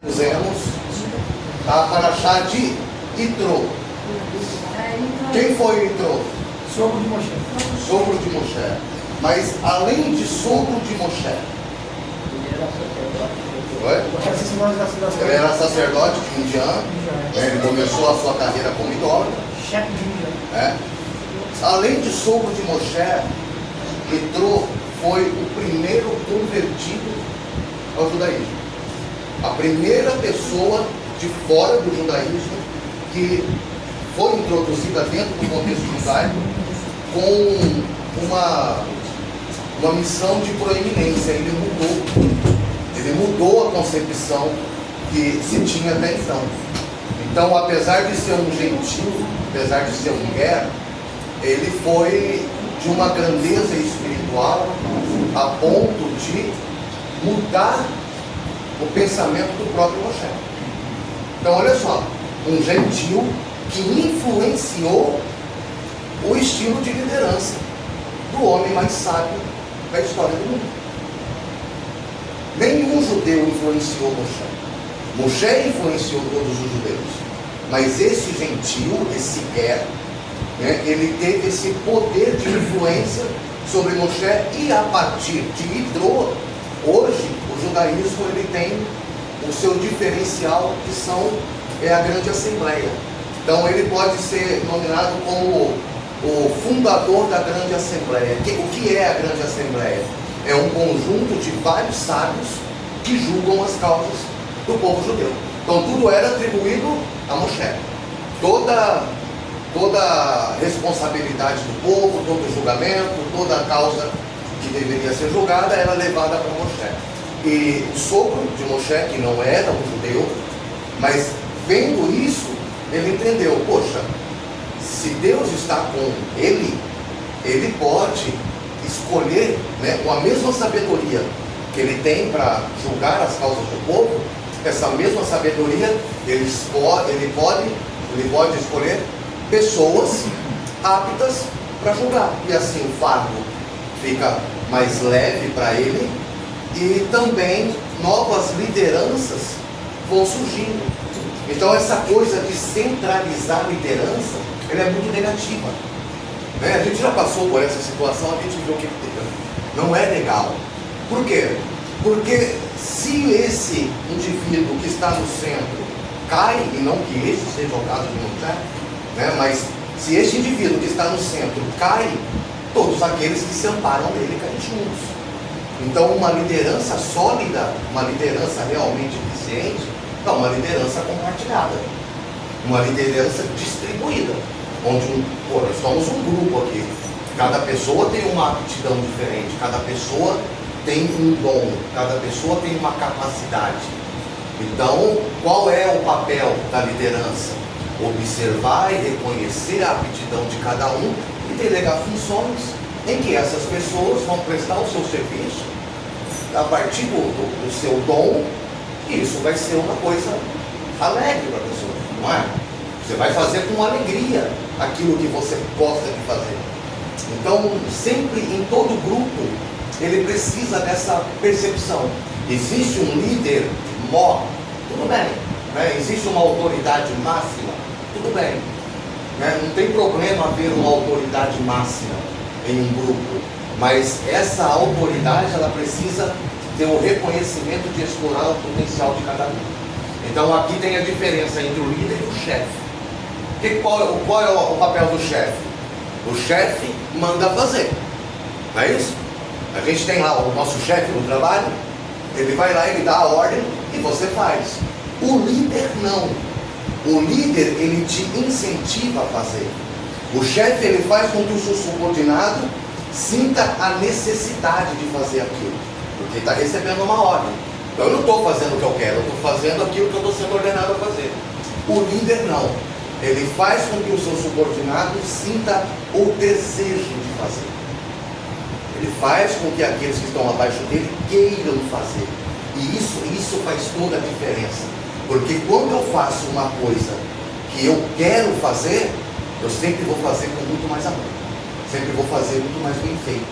Fizemos a Parashá de Itró. Quem foi Itró? Sogro de Moshe. Sogro de Moshe. Mas além de sogro de Moshe, ele era sacerdote de Midian. Ele começou a sua carreira como idólatra. Chefe de Midian. Além de sogro de Moshe, Itró foi o primeiro convertido ao judaísmo. A primeira pessoa de fora do judaísmo que foi introduzida dentro do contexto judaico com uma missão de proeminência. Ele mudou a concepção que se tinha até então. Então, apesar de ser um gentil, apesar de ser um guerra, ele foi de uma grandeza espiritual a ponto de mudar o pensamento do próprio Moshe. Então, olha só, um gentil que influenciou o estilo de liderança do homem mais sábio da história do mundo. Nenhum judeu influenciou Moshe. Moshe influenciou todos os judeus. Mas esse gentil, esse guerra, ele teve esse poder de influência sobre Moshe, e a partir de Itró, hoje o judaísmo ele tem o seu diferencial, que é a grande assembleia. Então ele pode ser nominado como o fundador da grande assembleia. O que é a grande assembleia? É um conjunto de vários sábios que julgam as causas do povo judeu. Então tudo era atribuído a Moshe. Toda a responsabilidade do povo, todo o julgamento, toda a causa que deveria ser julgada era levada para Moshe. E o sogro de Moshe, que não era um judeu, mas vendo isso, ele entendeu: poxa, se Deus está com ele pode escolher, com a mesma sabedoria que ele tem para julgar as causas do povo, essa mesma sabedoria ele pode escolher pessoas aptas para julgar, e assim o fardo fica mais leve para ele, e também novas lideranças vão surgindo. Então essa coisa de centralizar a liderança, ela é muito negativa. A gente já passou por essa situação, a gente viu que não é legal. Por quê? Porque se esse indivíduo que está no centro cai, e não que esse seja o caso de Moshe, mas se esse indivíduo que está no centro cai, todos aqueles que se amparam dele caem juntos. Então uma liderança sólida, uma liderança realmente eficiente, é uma liderança compartilhada, uma liderança distribuída, onde nós somos um grupo aqui, cada pessoa tem uma aptidão diferente, cada pessoa tem um dom, cada pessoa tem uma capacidade. Então, qual é o papel da liderança? Observar e reconhecer a aptidão de cada um e delegar funções em que essas pessoas vão prestar o seu serviço a partir do seu dom, e isso vai ser uma coisa alegre para a pessoa, não é? Você vai fazer com alegria aquilo que você gosta de fazer. Então, sempre em todo grupo, ele precisa dessa percepção. Existe um líder maior, tudo bem. Existe uma autoridade máxima, tudo bem. Não tem problema haver uma autoridade máxima em um grupo, mas essa autoridade ela precisa ter o reconhecimento de explorar o potencial de cada um. Então aqui tem a diferença entre o líder e o chefe. Qual é o papel do chefe? O chefe manda fazer, não é isso? A gente tem lá o nosso chefe no trabalho, ele vai lá, ele dá a ordem e você faz. O líder não. O líder, ele te incentiva a fazer. O chefe, ele faz com que o seu subordinado sinta a necessidade de fazer aquilo, porque ele está recebendo uma ordem. Então eu não estou fazendo o que eu quero, eu estou fazendo aquilo que eu estou sendo ordenado a fazer. O líder não. Ele faz com que o seu subordinado sinta o desejo de fazer. Ele faz com que aqueles que estão abaixo dele queiram fazer. E isso faz toda a diferença. Porque quando eu faço uma coisa que eu quero fazer, eu sempre vou fazer com muito mais amor. Sempre vou fazer muito mais bem feito.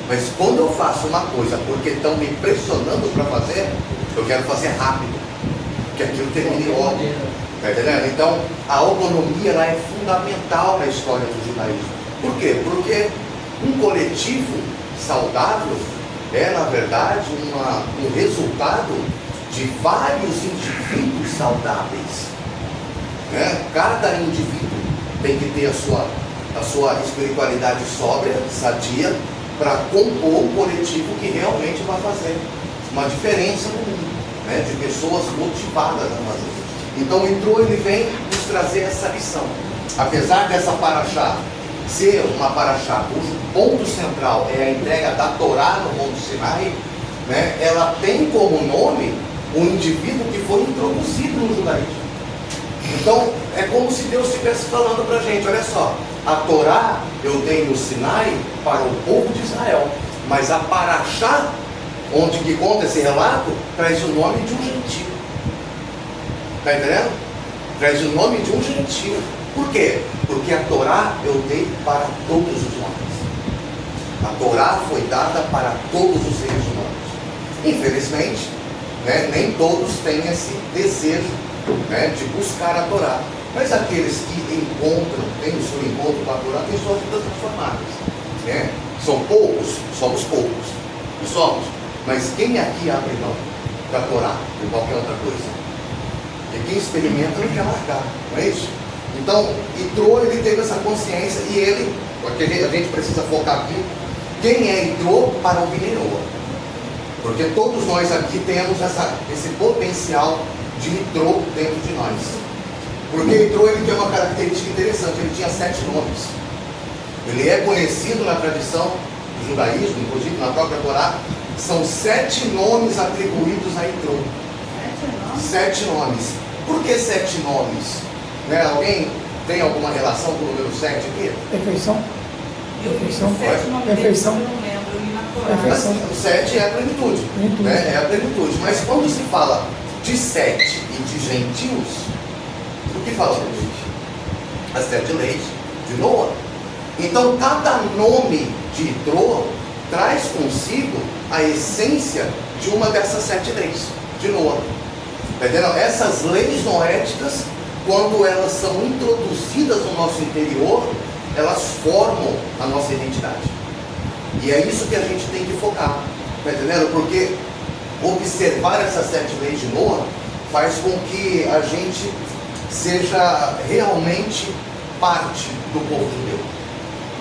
Mas quando eu faço uma coisa porque estão me pressionando para fazer, eu quero fazer rápido. que aquilo termine logo. Está entendendo? Então, a autonomia ela é fundamental na história do judaísmo. Por quê? Porque um coletivo saudável é, na verdade, um resultado de vários indivíduos saudáveis. Né? Cada indivíduo tem que ter a sua espiritualidade sóbria, sadia, para compor um coletivo que realmente vai fazer uma diferença no mundo, né? De pessoas motivadas a fazer. Então o Yitro, ele vem nos trazer essa lição. Apesar dessa paraxá ser uma paraxá cujo ponto central é a entrega da Torá no Monte Sinai, né? Ela tem como nome um indivíduo que foi introduzido no judaísmo. Então é como se Deus estivesse falando para a gente: olha só, a Torá eu dei no Sinai para o povo de Israel, mas a paraxá, onde que conta esse relato, traz o nome de um gentio. Está entendendo? Traz o nome de um gentio. Por quê? Porque a Torá eu dei para todos os homens. A Torá foi dada para todos os seres humanos. Infelizmente, né, nem todos têm esse desejo, né, de buscar a Torá. Mas aqueles que encontram, têm o seu encontro com a Torá, têm suas vidas transformadas. Né? São poucos, somos poucos. E somos. Mas quem aqui abre mão da Torá, de qualquer outra coisa? E quem experimenta não quer largar, não é isso? Então, Yitro, ele teve essa consciência e ele, porque a gente precisa focar aqui, quem é Yitro para o Bnei Noach? Porque todos nós aqui temos esse potencial de Yitro dentro de nós. Porque Yitro, ele tem uma característica interessante, ele tinha 7 nomes. Ele é conhecido na tradição do judaísmo, inclusive na própria Torá, são 7 nomes atribuídos a Yitro. 7 nomes. Por que 7 nomes? Né? Alguém tem alguma relação com o número 7 aqui? Perfeição. Perfeição. Perfeição. Perfeição. O 7 é a plenitude. Né? É a plenitude. Mas quando se fala de 7 e de gentios, o que fala de leite? As 7 leis de Noah. Então cada nome de Yitro traz consigo a essência de uma dessas 7 leis de Noah. Entendeu? Essas leis noéticas, quando elas são introduzidas no nosso interior, elas formam a nossa identidade. E é isso que a gente tem que focar. Está entendendo? Porque observar essas 7 leis de Noah faz com que a gente seja realmente parte do povo judeu.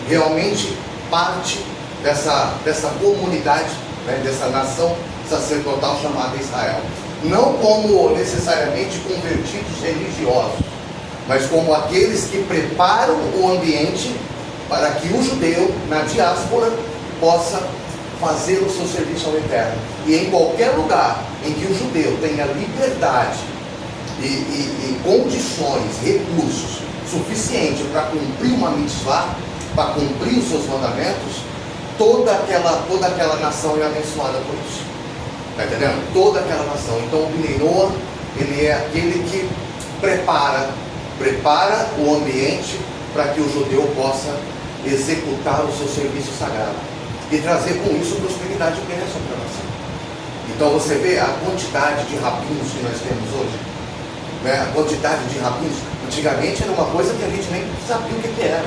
Realmente parte dessa comunidade, né, dessa nação sacerdotal chamada Israel. Não como necessariamente convertidos religiosos, mas como aqueles que preparam o ambiente para que o judeu, na diáspora, possa fazer o seu serviço ao Eterno. E em qualquer lugar em que o judeu tenha liberdade e condições, recursos suficientes para cumprir uma mitzvah, para cumprir os seus mandamentos, toda aquela nação é abençoada por isso. Está entendendo? Toda aquela nação. Então o Bnei Noach, ele é aquele que prepara o ambiente para que o judeu possa executar o seu serviço sagrado e trazer com isso prosperidade e bênção para a nação. Então você vê a quantidade de rabinos que nós temos hoje, né? A quantidade de rabinos. Antigamente era uma coisa que a gente nem sabia o que era.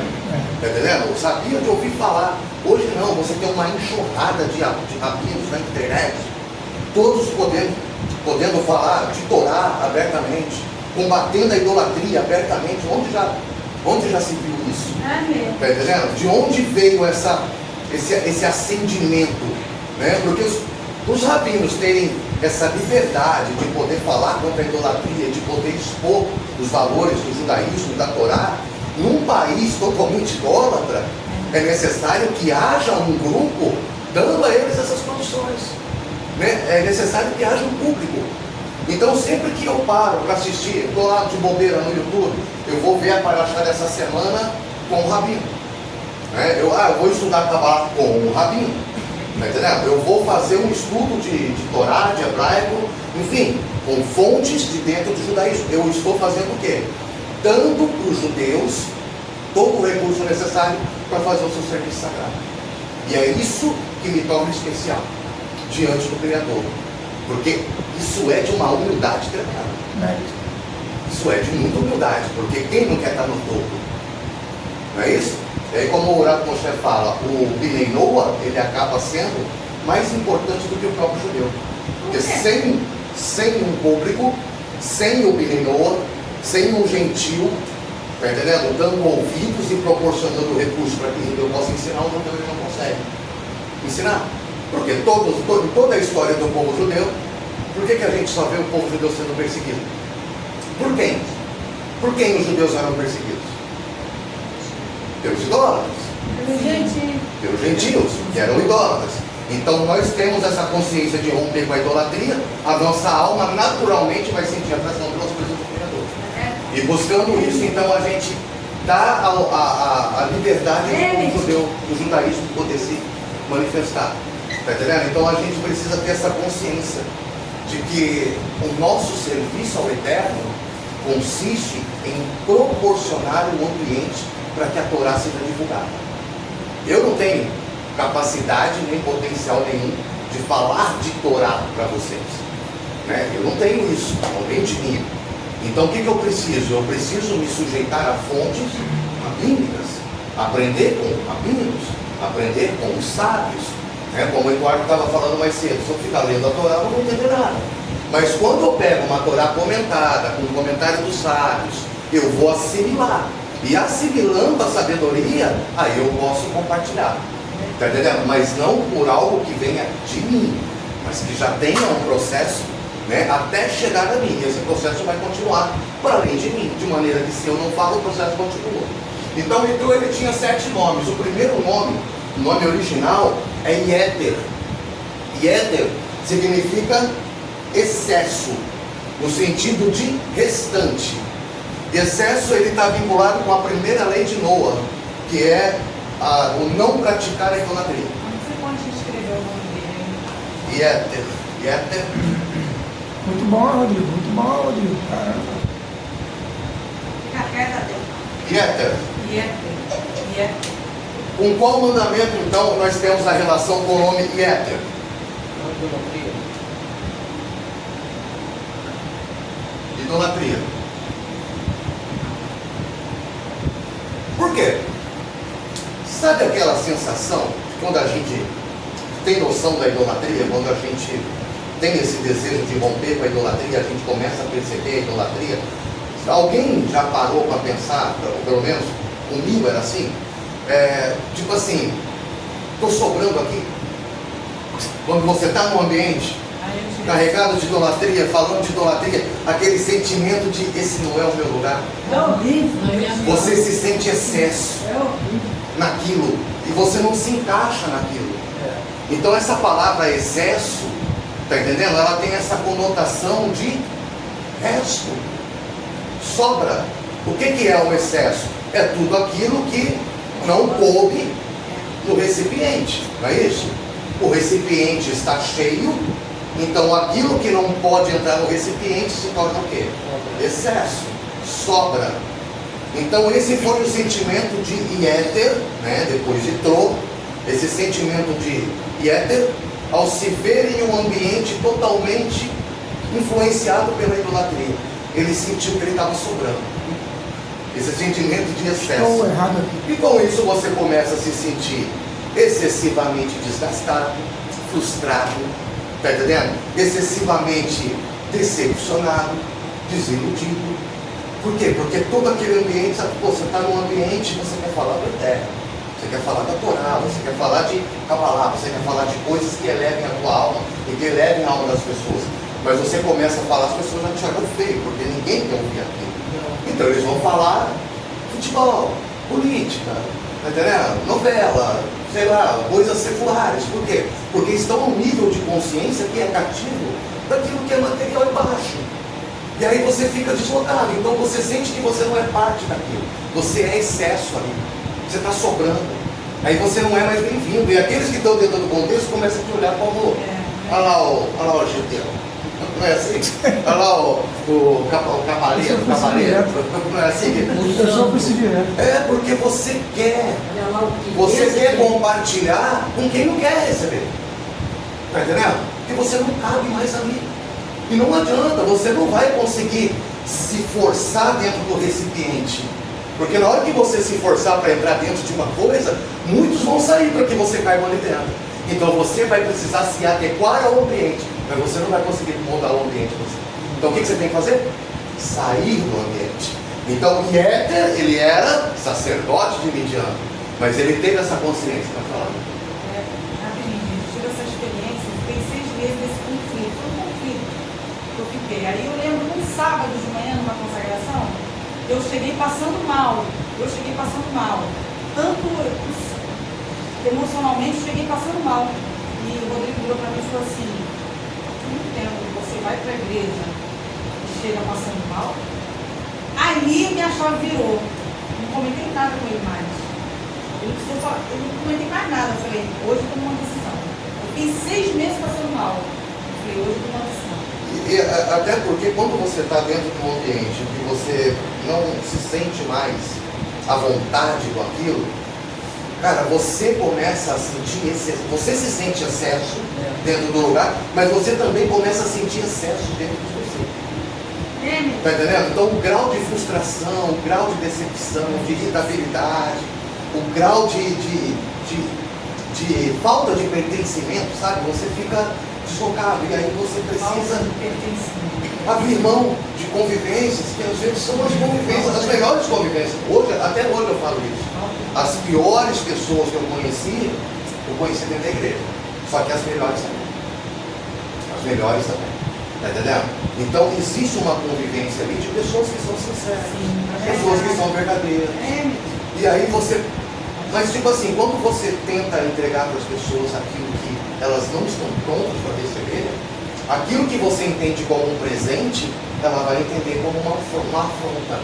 Está entendendo? Sabia de ouvir falar. Hoje não, você tem uma enxurrada de rabinos na internet, todos podendo falar de Torá abertamente, combatendo a idolatria abertamente. Onde já se viu isso? Está entendendo? De onde veio esse acendimento? Né? Porque os rabinos terem essa liberdade de poder falar contra a idolatria, de poder expor os valores do judaísmo, da Torá, num país totalmente idólatra, é necessário que haja um grupo dando a eles essas condições. Né? É necessário que haja um público. Então sempre que eu paro para assistir, estou lá de bobeira no YouTube, eu vou ver a paraxá dessa semana com o rabino. Né? Eu vou estudar Kabbalah com o rabino. Tá entendendo? Eu vou fazer um estudo de Torá, de hebraico, enfim, com fontes de dentro do judaísmo. Eu estou fazendo o quê? Dando para os judeus todo o recurso necessário para fazer o seu serviço sagrado. E é isso que me torna especial diante do Criador. Porque Isso é de uma humildade tremenda. Isso é de muita humildade, porque quem não quer estar no topo? Não é isso? E aí, como o Rav Moshe fala, o Binei Noah, ele acaba sendo mais importante do que o próprio judeu. Porque sem um público, sem o Binei Noah, sem um gentil, tá entendendo? Dando ouvidos e proporcionando recursos para que o judeu possa ensinar, o judeu ele não consegue ensinar. Porque toda a história do povo judeu, por que a gente só vê o povo judeu sendo perseguido? Por quem? Por quem os judeus eram perseguidos? Pelos idólatras. Pelos gentios, que eram idólatras. Então nós temos essa consciência de romper com a idolatria, a nossa alma naturalmente vai sentir atração pelas coisas do Criador. E buscando isso, então a gente dá a liberdade do judeu, do judaísmo poder se manifestar. Está entendendo? Então a gente precisa ter essa consciência de que o nosso serviço ao Eterno consiste em proporcionar um ambiente para que a Torá seja divulgada. Eu não tenho capacidade nem potencial nenhum de falar de Torá para vocês, né? Eu não tenho isso, não vem de mim. Então o que eu preciso? Eu preciso me sujeitar a fontes rabínicas, aprender com rabinos, aprender com os sábios, né? Como o Eduardo estava falando mais cedo, se eu ficar lendo a Torá eu não vou entender nada. Mas quando eu pego uma Torá comentada, com o comentário dos sábios, eu vou assimilar. E assimilando a sabedoria, aí eu posso compartilhar. Está entendendo? Mas não por algo que venha de mim, mas que já tenha um processo, né, até chegar a mim. E esse processo vai continuar para além de mim, de maneira que se eu não falo, o processo continua. Então o Yitro, ele tinha 7 nomes. O primeiro nome, o nome original, é Yeter. Yeter significa excesso, no sentido de restante. Excesso, ele está vinculado com a primeira lei de Noah, que é o não praticar a idolatria. Você pode escrever o nome dele? Yeter. Muito bom, Rodrigo. Caramba. Fica quieta, Deus. Yeter. Com qual mandamento, então, nós temos a relação com o nome Yeter? Idolatria. Por quê? Sabe aquela sensação de quando a gente tem noção da idolatria, quando a gente tem esse desejo de romper com a idolatria, a gente começa a perceber a idolatria? Alguém já parou para pensar, pelo menos comigo era assim, tipo assim, estou sobrando aqui. Quando você está num ambiente carregado de idolatria, falando de idolatria, aquele sentimento de esse não é o meu lugar. É horrível. Você se sente excesso naquilo e você não se encaixa naquilo. Então essa palavra excesso, tá entendendo? Ela tem essa conotação de resto, sobra. O que é o excesso? É tudo aquilo que não coube no recipiente, não é isso? O recipiente está cheio, então aquilo que não pode entrar no recipiente se torna o quê? Excesso, sobra. Então esse foi o sentimento de Yeter, né? Depois de Tro, esse sentimento de Yeter, ao se ver em um ambiente totalmente influenciado pela idolatria, ele sentiu que ele estava sobrando. Esse sentimento de excesso. E com isso você começa a se sentir excessivamente desgastado, frustrado, está entendendo? Excessivamente decepcionado, desiludido. Por quê? Porque todo aquele ambiente, sabe, você está num ambiente e você quer falar do Eterno, você quer falar da Torá, você quer falar de Kabbalah, você quer falar de coisas que elevem a tua alma e que elevem a alma das pessoas. Mas você começa a falar, as pessoas vão te achar feio, porque ninguém quer ouvir aquilo. Então eles vão falar futebol, política, tá entendendo? Novela, sei lá, coisas seculares. Por quê? Porque estão a um nível de consciência que é cativo daquilo que é material e baixo. E aí você fica deslocado, então você sente que você não é parte daquilo. Você é excesso ali, você está sobrando. Aí você não é mais bem-vindo. E aqueles que estão dentro do contexto começam a te olhar como, olha lá o judeu. Não é assim? Olha lá o cavaleiro, não é assim? Eu só preciso direto. É porque você quer compartilhar com quem não quer receber. Está entendendo? Porque você não cabe mais ali. E não adianta, você não vai conseguir se forçar dentro do recipiente. Porque na hora que você se forçar para entrar dentro de uma coisa, muitos vão sair para que você caiba ali dentro. Então você vai precisar se adequar ao ambiente, mas você não vai conseguir mudar o ambiente. Então o que você tem que fazer? Sair do ambiente. Então Yeter, ele era sacerdote de Midian, mas ele teve essa consciência para falar. Rapidinho, gente, tive essa experiência, fiquei 6 meses nesse conflito. Foi um conflito que eu fiquei. Aí eu lembro num sábado de manhã, numa consagração, eu cheguei passando mal. Tanto emocionalmente, cheguei passando mal. E o Rodrigo virou para mim e falou assim: muito tempo você vai para a igreja e chega passando mal. Ali minha chave virou. Não comentei nada com ele mais. Eu não comentei mais nada. Eu falei, hoje eu tomo uma decisão. Eu fiquei 6 meses passando mal. Eu falei, hoje eu tomo uma decisão. E até porque quando você está dentro de um ambiente que você não se sente mais à vontade com aquilo, cara, você começa a sentir você se sente excesso dentro do lugar, mas você também começa a sentir excesso dentro de você. Tá entendendo? Então o grau de frustração, o grau de decepção, de irritabilidade, o grau de falta de pertencimento, sabe? Você fica deslocado e aí você precisa abrir mão de convivências que às vezes são as convivências, as melhores convivências. Até hoje eu falo isso. As piores pessoas que eu conheci dentro da igreja. Só que as melhores também. As melhores também. Tá entendendo? Então existe uma convivência ali de pessoas que são sinceras, pessoas que são verdadeiras. E aí você. Mas tipo assim, quando você tenta entregar para as pessoas aquilo que elas não estão prontas para receber, aquilo que você entende como um presente, ela vai entender como uma afronta.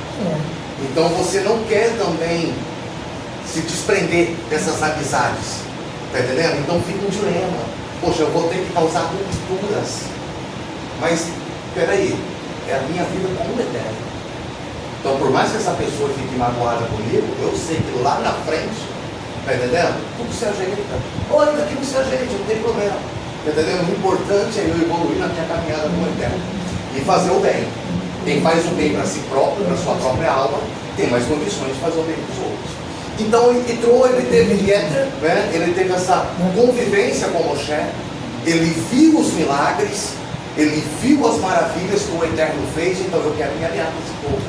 Então você não quer também se desprender dessas amizades. Tá entendendo? Então fica um dilema. Poxa, eu vou ter que causar rupturas. Mas, peraí, é a minha vida como eterna. Então, por mais que essa pessoa fique magoada comigo, eu sei que lá na frente, tá entendendo? Tudo se ajeita. Ou ainda que não se ajeite, não tem problema. Tá entendendo? O importante é eu evoluir na minha caminhada como eterno. E fazer o bem. Quem faz o bem para si próprio, para sua própria alma, tem mais condições de fazer o bem para os outros. Então, ele teve Yeter, né? Ele teve essa convivência com Moshe, ele viu os milagres, ele viu as maravilhas que o Eterno fez, então eu quero me aliar com esse povo.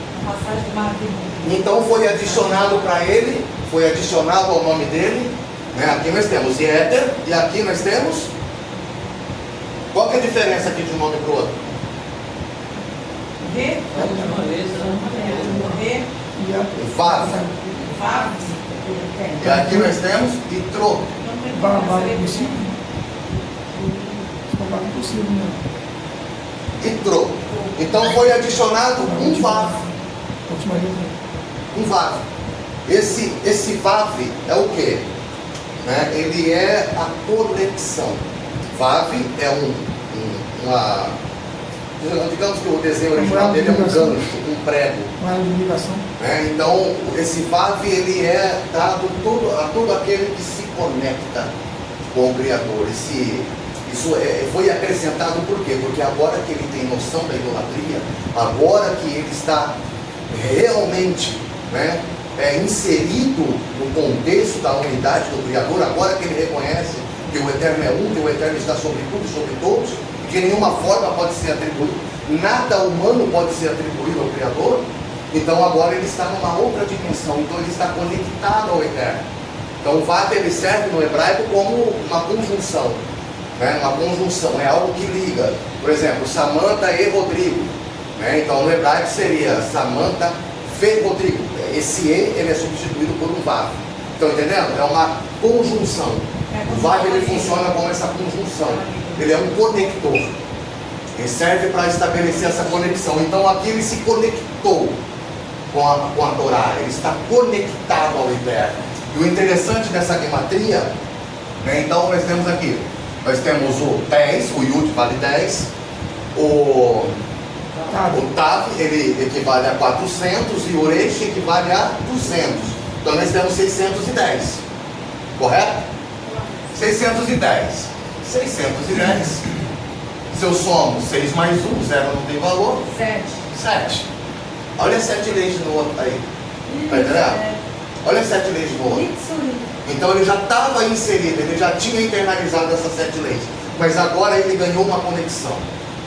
Então foi adicionado para ele, foi adicionado ao nome dele, né? Aqui nós temos Yeter, e aqui nós temos. Qual que é a diferença aqui de um nome para o outro? Vav. E aqui nós temos Itro. Entrou. Então foi adicionado um Vav. Um Vav. Esse Vav é o que? Né? Ele é a conexão. Vav é digamos que o desenho original dele é um gancho, um prego. Então esse Vav ele é dado a todo aquele que se conecta com o Criador. Isso foi acrescentado por quê? Porque agora que ele tem noção da idolatria, agora que ele está realmente, né, inserido no contexto da unidade do Criador, agora que ele reconhece que o Eterno é um, que o Eterno está sobre tudo e sobre todos, e que de nenhuma forma pode ser atribuído, nada humano pode ser atribuído ao Criador, então agora ele está numa outra dimensão, então ele está conectado ao Eterno. Então o Vav ele serve no hebraico como uma conjunção. Uma conjunção, é algo que liga. Por exemplo, Samanta e Rodrigo. Então no hebraico seria Samanta fe Rodrigo. Esse E ele é substituído por um Vav. Estão entendendo? É uma conjunção. O Vav ele funciona como essa conjunção. Ele é um conector. Ele serve para estabelecer essa conexão. Então aqui ele se conectou com a Torá. Ele está conectado ao Eterno. E o interessante dessa gematria, então nós temos aqui. Nós temos o 10, o Yud vale 10, o Tav ele equivale a 400 e o Resh equivale a 200. Então nós temos 610, correto? 610. 610. Se Se eu somo 6 mais 1, 0 não tem valor. 7. Olha as 7 leis no outro aí. Tá entendendo? Olha as 7 leis no outro. Então ele já estava inserido, ele já tinha internalizado essas 7 leis. Mas agora ele ganhou uma conexão.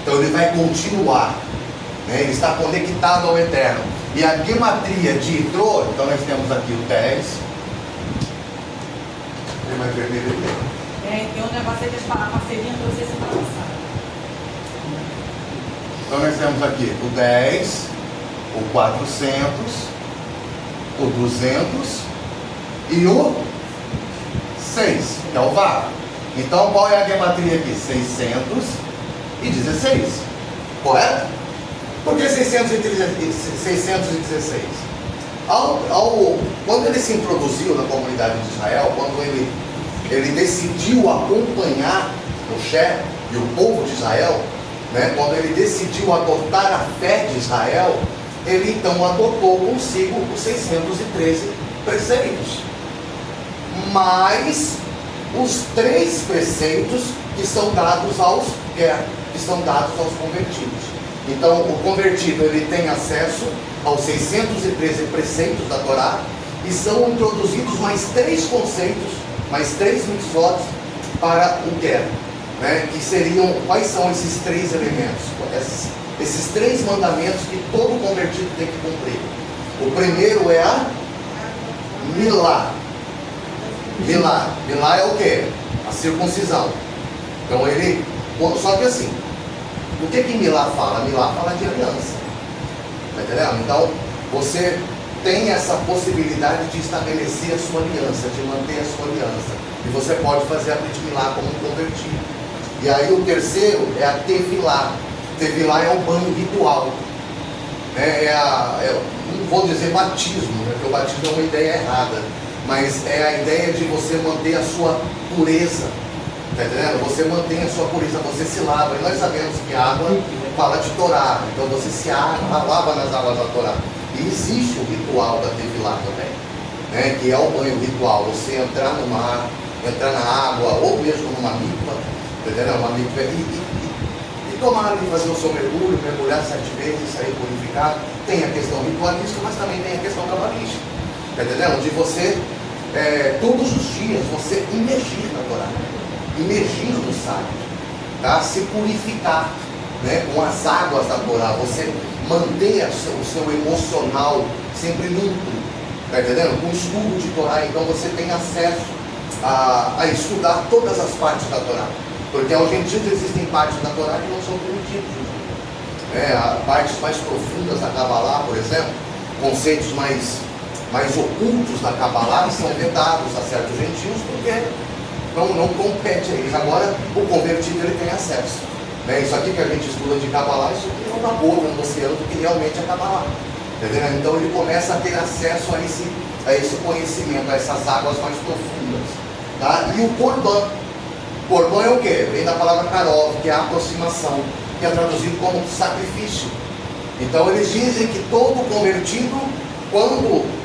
Então ele vai continuar. Né? Ele está conectado ao eterno. E a gematria de Itrô, então nós temos aqui o 10. Tem mais vermelho ali? Tem um negócio aí que a parceria entre vocês semana passada. Então nós temos aqui o 10, o 400, o 200 e o 6, que é o VAR. Então qual é a gematria aqui? 616. Correto? Por que 616? Quando ele se introduziu na comunidade de Israel, quando ele decidiu acompanhar Moshe e o povo de Israel, né, quando ele decidiu adotar a fé de Israel, ele então adotou consigo os 613 preceitos. Mas os 3 preceitos que são dados aos convertidos. Então o convertido ele tem acesso aos 613 preceitos da Torá e são introduzidos mais 3 conceitos, mais 3 mitzvot para o Ger, né? Que seriam, quais são esses 3 elementos? Esses 3 mandamentos que todo convertido tem que cumprir. O primeiro é a Milá. Milá é o quê? A circuncisão. Então só que assim, o que Milá fala? Milá fala de aliança. Tá entendendo? Então, você tem essa possibilidade de estabelecer a sua aliança, de manter a sua aliança. E você pode fazer a Brit Milá como um convertido. E aí o terceiro é a Tevilá. Tevilá é um banho ritual. Não vou dizer batismo, né, porque o batismo é uma ideia errada. Mas é a ideia de você manter a sua pureza. Tá entendendo? Você mantém a sua pureza, você se lava. E nós sabemos que água fala de Torá. Então você se lava nas águas da Torá. E existe o ritual da Tevilá também, né? Que é o banho ritual. Você entrar no mar, entrar na água, ou mesmo numa mikva, tá entendendo? Uma mikva e tomar ali, fazer o seu mergulho, mergulhar 7 vezes, sair purificado. Tem a questão ritualística, mas também tem a questão cabalística. Tá entendendo? De você, todos os dias, você imergir na Torá. Imergir no sábio, tá? Se purificar, né, com as águas da Torá, você manter o seu emocional sempre limpo, tá entendendo? Com o estudo de Torá, então você tem acesso a estudar todas as partes da Torá, porque aos gentios existem partes da Torá que não são permitidas, né? Partes mais profundas da Kabbalah, por exemplo, conceitos mais ocultos da Kabbalah são vedados a certos gentios porque não compete a eles. Agora o convertido ele tem acesso, né? Isso aqui que a gente estuda de Kabbalah, isso aqui é uma gota no oceano do que realmente é Kabbalah, entendeu? Então ele começa a ter acesso a esse conhecimento, a essas águas mais profundas, tá? E o Korban é o quê? Vem da palavra Karov, que é a aproximação, que é traduzido como sacrifício. Então eles dizem que todo convertido, quando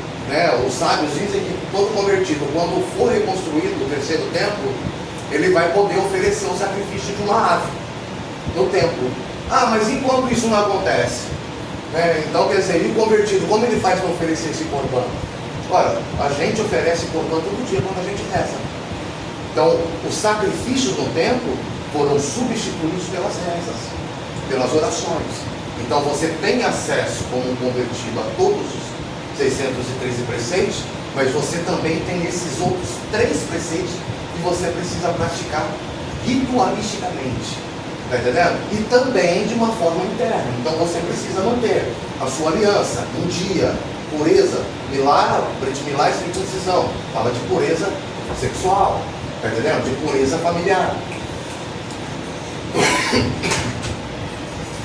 os sábios dizem que todo convertido, quando for reconstruído o terceiro templo, ele vai poder oferecer o sacrifício de uma ave no templo. Ah, mas enquanto isso não acontece? Então, quer dizer, e o convertido, como ele faz para oferecer esse corban? Olha, a gente oferece corban todo dia quando a gente reza. Então, os sacrifícios no templo foram substituídos pelas rezas, pelas orações. Então, você tem acesso como um convertido a todos os 613 preceitos, mas você também tem esses outros 3 preceitos que você precisa praticar ritualisticamente, tá entendendo? E também de uma forma interna. Então você precisa manter a sua aliança em dia, pureza, milá, Brit Milá e circuncisão, fala de pureza sexual, tá entendendo? De pureza familiar.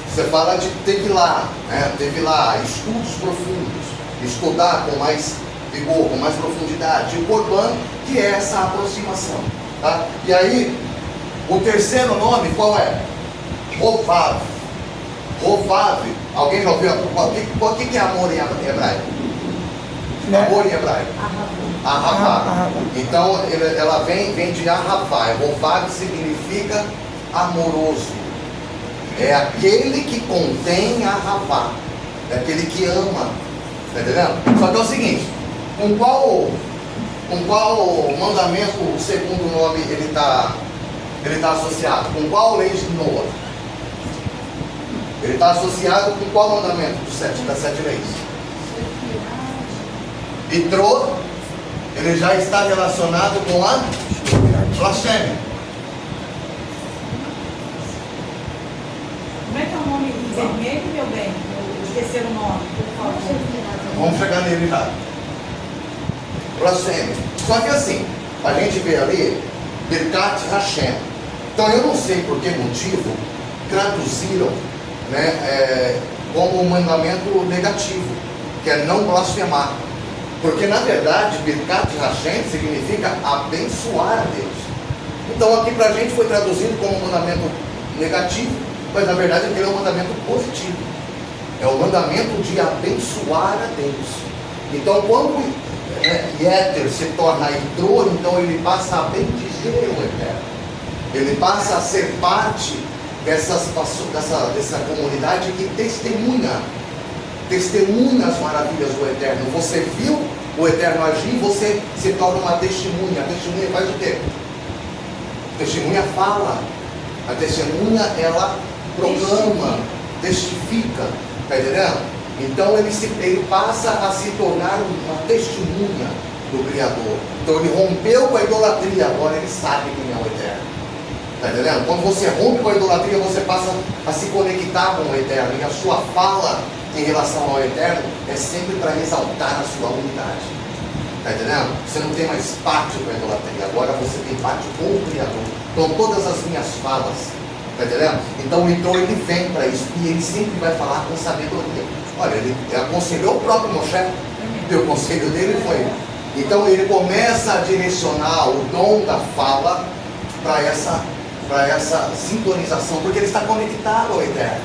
Você fala de Tevilá, né? Tevilá, estudos profundos, estudar com mais vigor, com mais profundidade. E o Korban, que é essa aproximação, tá? E aí, o terceiro nome qual é? Rovav. Rovav. Alguém já ouviu? O que é amor em hebraico? Amor em hebraico? Ahavá. Então, ela vem de Ahavá. Rovav significa amoroso. É aquele que contém a Havá. É aquele que ama. Está entendendo? Só que é o seguinte, com qual mandamento, o segundo nome, ele tá associado? Com qual lei de Noa? Ele está associado com qual mandamento das 7 leis? Itrô, ele já está relacionado com a blasfêmia. Como é que é o nome em vermelho, meu bem? O terceiro nome, por favor. Vamos chegar nele já. Blasfêmia. Só que assim, a gente vê ali Birkat Hashem. Então eu não sei por que motivo traduziram, né, como um mandamento negativo, que é não blasfemar. Porque na verdade Birkat Hashem significa abençoar a Deus. Então aqui pra gente foi traduzido como um mandamento negativo, mas na verdade aquele é um mandamento positivo. É o mandamento de abençoar a Deus. Então quando Yeter se torna Itrô, então ele passa a bendizer o Eterno. Ele passa a ser parte dessa comunidade que testemunha as maravilhas do Eterno. Você viu o Eterno agir, você se torna uma testemunha. A testemunha faz o quê? A testemunha fala. A testemunha, ela proclama, testifica. Está entendendo? Então ele passa a se tornar uma testemunha do Criador. Então ele rompeu com a idolatria, agora ele sabe quem é o Eterno. Está entendendo? Quando você rompe com a idolatria, você passa a se conectar com o Eterno. E a sua fala em relação ao Eterno é sempre para exaltar a sua unidade. Está entendendo? Você não tem mais parte com a idolatria, agora você tem parte com o Criador. Então todas as minhas falas, está entendendo? Então o Itrô, ele vem para isso e ele sempre vai falar com sabedoria. Olha, ele aconselhou o próprio Moshe, e o conselho dele foi. Então ele começa a direcionar o dom da fala para essa sintonização, porque ele está conectado ao Eterno.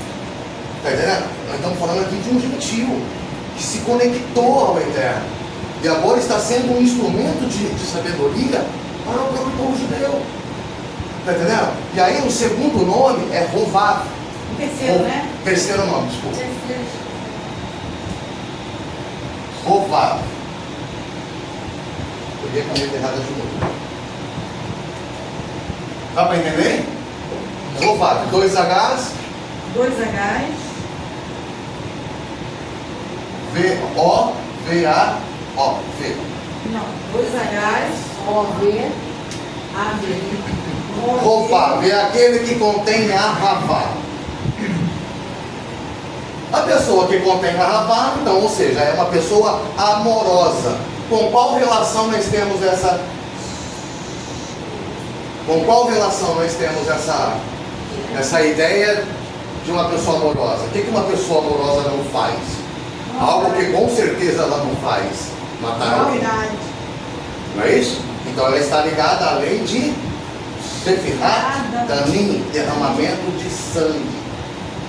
Está entendendo? Nós estamos falando aqui de um gentil que se conectou ao Eterno e agora está sendo um instrumento de sabedoria para o próprio povo judeu. Está entendendo? E aí o segundo nome é Rovav. O terceiro, né? Terceiro nome, desculpa. Rovav. Peguei a caneta errada de novo. Dá para entender? Rovav. 2 Hs. 2 Hs. V-O-V-A-O. V. Não, 2 Hs. O-V-A-V. Rovav é aquele que contém a Havá. A pessoa que contém a Havá, então, ou seja, é uma pessoa amorosa. Com qual relação nós temos essa? Com qual relação nós temos essa ideia de uma pessoa amorosa? O que uma pessoa amorosa não faz? Algo que com certeza ela não faz. Matar alguém. Não é isso? Então ela está ligada à lei de Sefirat Damim, derramamento de sangue.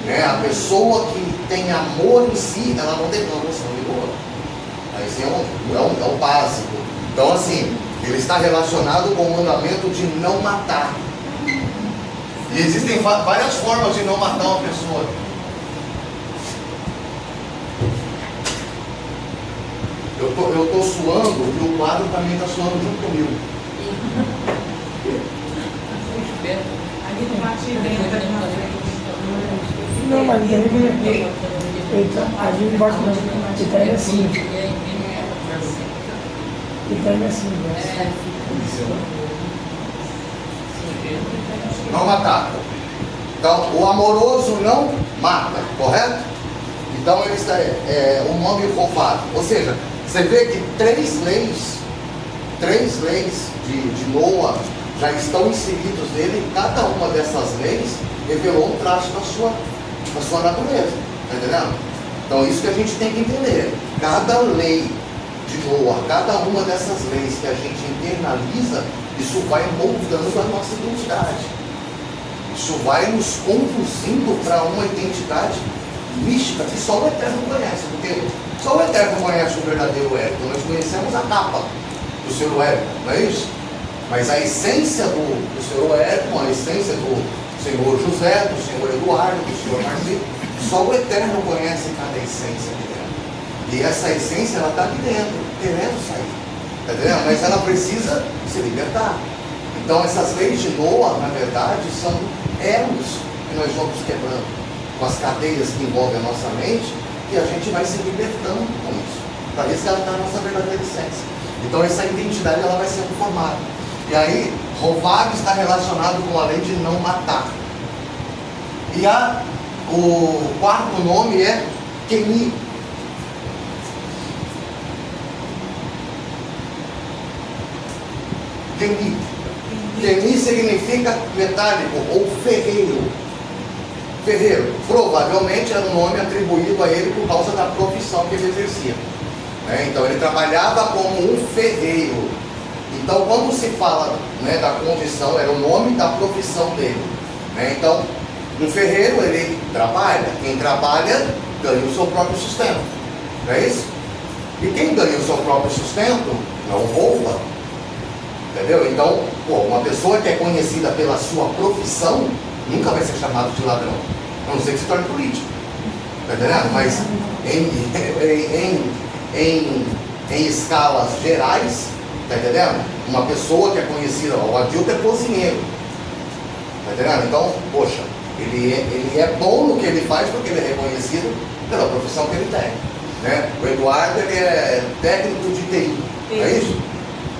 Né? A pessoa que tem amor em si, ela não derrama sangue do outro. Esse é o básico. Então assim, ele está relacionado com o mandamento de não matar. E existem várias formas de não matar uma pessoa. Eu estou suando e o quadro também está suando junto comigo. Ali no bate-vento ali na frente. Não, mas ele ali embaixo não. Ele está indo assim. Ele está indo assim. Não matar. Então, o amoroso não mata, correto? Então, ele está, o nome roubado. Ou seja, você vê que três leis de Noa já estão inseridos nele. Cada uma dessas leis revelou um traço da sua natureza. Está entendendo? Então, isso que a gente tem que entender. Cada lei de Noa, cada uma dessas leis que a gente internaliza, isso vai moldando a nossa identidade. Isso vai nos conduzindo para uma identidade mística que só o Eterno conhece. Porque só o Eterno conhece o verdadeiro Érico. Nós conhecemos a capa do Senhor Érico, não é isso? Mas a essência do Senhor Érico, a essência do senhor José, do senhor Eduardo, do senhor Marcinho. Só o Eterno conhece cada essência aqui dentro. E essa essência, ela está aqui dentro, querendo sair. Está entendendo? Mas ela precisa se libertar. Então essas leis de Noah, na verdade, são elos que nós vamos quebrando, com as cadeias que envolvem a nossa mente, e a gente vai se libertando com isso, para resgatar a nossa verdadeira essência. Então essa identidade, ela vai sendo formada. E aí, Rovag está relacionado com a lei de não matar. E o quarto nome é Keni. Keni. Keni significa metálico ou ferreiro. Ferreiro, provavelmente era um nome atribuído a ele por causa da profissão que ele exercia. Então ele trabalhava como um ferreiro. Então quando se fala, da condição, era o nome da profissão dele. Então, um ferreiro, ele trabalha. Quem trabalha ganha o seu próprio sustento. Não é isso? E quem ganha o seu próprio sustento não rouba. Entendeu? Então, uma pessoa que é conhecida pela sua profissão nunca vai ser chamado de ladrão. A não ser que se torne político. Está entendendo? Mas em escalas gerais, está entendendo? Uma pessoa que é conhecida, o Adilto é cozinheiro. Está entendendo? Então, poxa, ele é bom no que ele faz porque ele é reconhecido pela profissão que ele tem. O Eduardo, ele é técnico de TI. É isso?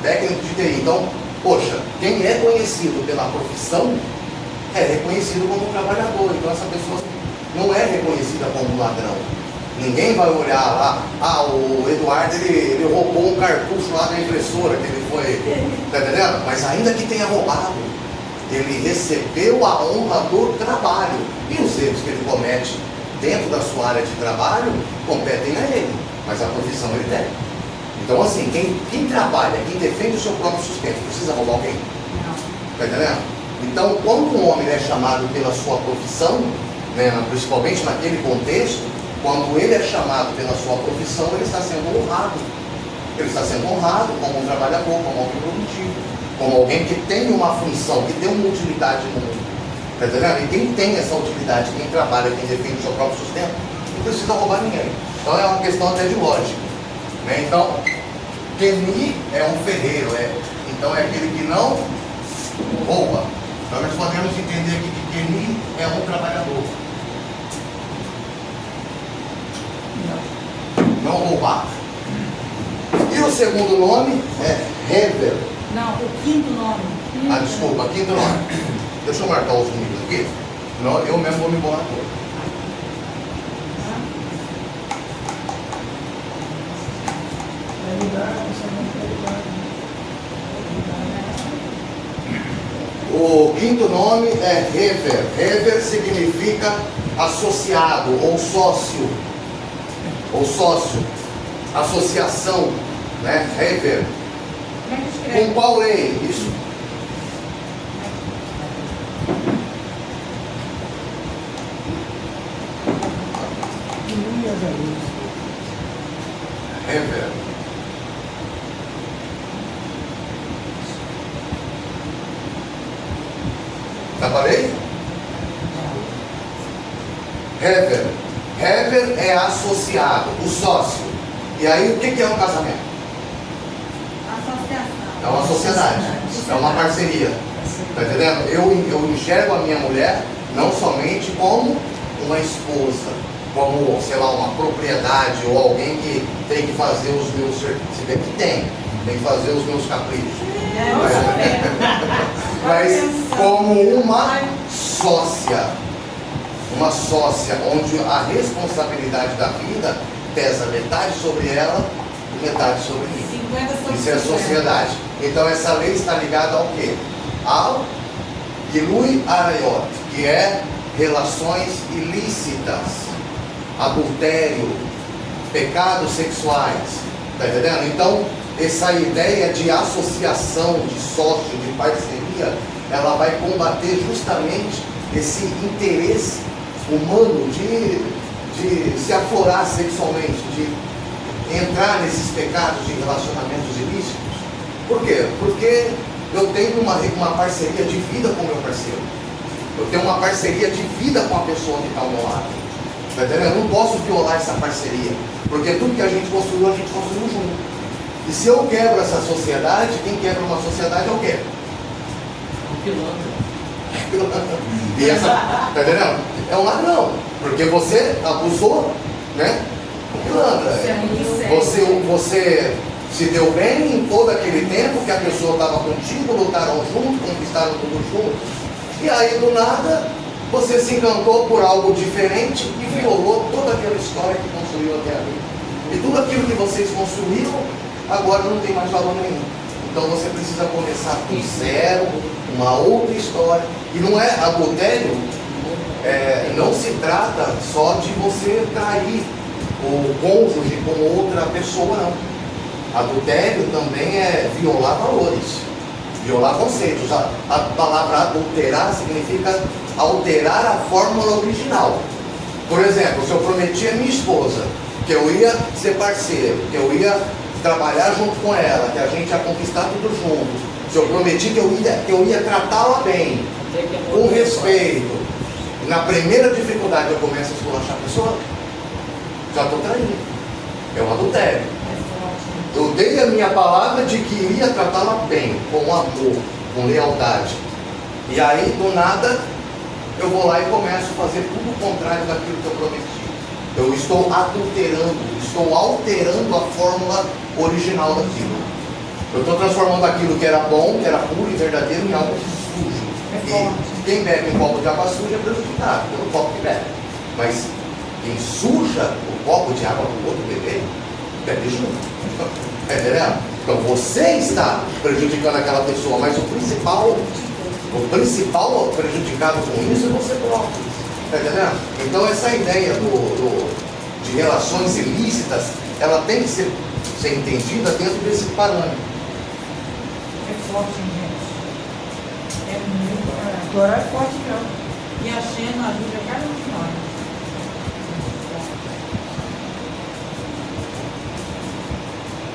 Técnico de TI. Então, poxa, quem é conhecido pela profissão é reconhecido como trabalhador. Então essa pessoa não é reconhecida como ladrão. Ninguém vai olhar lá, o Eduardo, ele roubou um cartucho lá da impressora, que ele foi, tá entendendo? Mas ainda que tenha roubado, ele recebeu a honra do trabalho. E os erros que ele comete dentro da sua área de trabalho competem a ele, mas a profissão ele tem. Então assim, quem trabalha, quem defende o seu próprio sustento, precisa roubar alguém? Não. Tá entendendo? Então, quando um homem é chamado pela sua profissão, principalmente naquele contexto, quando ele é chamado pela sua profissão, ele está sendo honrado. Ele está sendo honrado como um trabalhador, como alguém produtivo, como alguém que tem uma função, que tem uma utilidade no mundo. Está entendendo? E quem tem essa utilidade, quem trabalha, quem defende o seu próprio sustento, não precisa roubar ninguém. Então é uma questão até de lógica. Então, Keni é um ferreiro, então é aquele que não rouba. Então nós podemos entender aqui que Keni é um trabalhador. Não roubar. E o segundo nome é Hever. Não, o quinto nome. Desculpa, quinto nome. Deixa eu marcar os números aqui. Senão eu mesmo vou me borrar todo. O quinto nome é Hever. Hever significa associado ou sócio. Associação, Hever. Com qual lei? Isso. Hever. Trabalhei? Hever. Hever é associado, o sócio. E aí o que é um casamento? Associação. É uma sociedade, é uma parceria. Está entendendo? Eu enxergo a minha mulher não somente como uma esposa, como, sei lá, uma propriedade ou alguém que tem que fazer os meus serviços. Se bem que tem que fazer os meus caprichos. Mas como uma sócia, onde a responsabilidade da vida pesa metade sobre ela e metade sobre mim. Isso é a sociedade. Então essa lei está ligada ao quê? Ao Gilui Arayot, que é relações ilícitas, adultério, pecados sexuais. Está entendendo? Então, essa ideia de associação, de sócio, de parceria, ela vai combater justamente esse interesse humano de se aflorar sexualmente, de entrar nesses pecados de relacionamentos ilícitos. Por quê? Porque eu tenho uma parceria de vida com meu parceiro. Eu tenho uma parceria de vida com a pessoa que está ao meu lado. Tá entendendo? Eu não posso violar essa parceria. Porque tudo que a gente construiu junto. E se eu quebro essa sociedade, quem quebra uma sociedade é o quê? O pilantra. E essa, tá entendendo? É um ladrão. Porque você abusou, né? Pilantra. Isso é muito sério. Você se deu bem em todo aquele tempo que a pessoa estava contigo, lutaram junto, conquistaram tudo junto. E aí do nada você se encantou por algo diferente e violou toda aquela história que construiu até ali. E tudo aquilo que vocês construíram agora não tem mais valor nenhum. Então você precisa começar do zero, uma outra história. E não é adultério, não se trata só de você trair o cônjuge com outra pessoa, não. Adultério também é violar valores, violar conceitos. A palavra adulterar significa alterar a fórmula original. Por exemplo, se eu prometi a minha esposa que eu ia ser parceiro, que eu ia trabalhar junto com ela, que a gente ia conquistar tudo junto, se eu prometi que eu ia tratá-la bem, com respeito, e na primeira dificuldade eu começo a esculachar a pessoa, já estou traindo. É um adultério. Eu dei a minha palavra de que iria tratá-la bem, com amor, com lealdade. E aí, do nada, eu vou lá e começo a fazer tudo o contrário daquilo que eu prometi. Eu estou adulterando, estou alterando a fórmula original daquilo. Eu estou transformando aquilo que era bom, que era puro e verdadeiro, em algo sujo. E quem bebe um copo de água suja é prejudicado pelo copo que bebe. Mas quem suja o copo de água do outro bebê, bebe junto. É entendendo? Então você está prejudicando aquela pessoa, mas o principal prejudicado com isso é você próprio. Está entendendo? Então essa ideia de relações ilícitas, ela tem que ser entendida dentro desse parâmetro. É forte, gente. É muito. Agora é forte mesmo. E a Xena ajuda cada um de nós.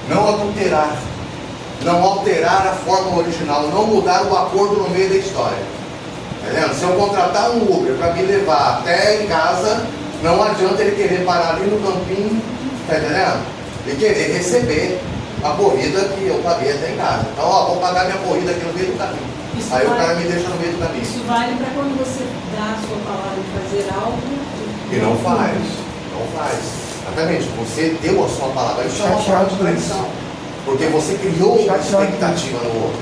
Não adulterar, não alterar a fórmula original, não mudar o acordo no meio da história. Tá vendo? Se eu contratar um Uber para me levar até em casa, não adianta ele querer parar ali no campinho, tá entendendo? E querer receber a corrida que eu paguei até em casa. Então, vou pagar minha corrida aqui no meio do caminho. Isso Aí vale, o cara me deixa no meio do caminho. Isso vale para quando você dá a sua palavra de fazer algo. E não faz. Exatamente, você deu a sua palavra. Isso é uma forma de traição. Porque você criou uma expectativa no outro.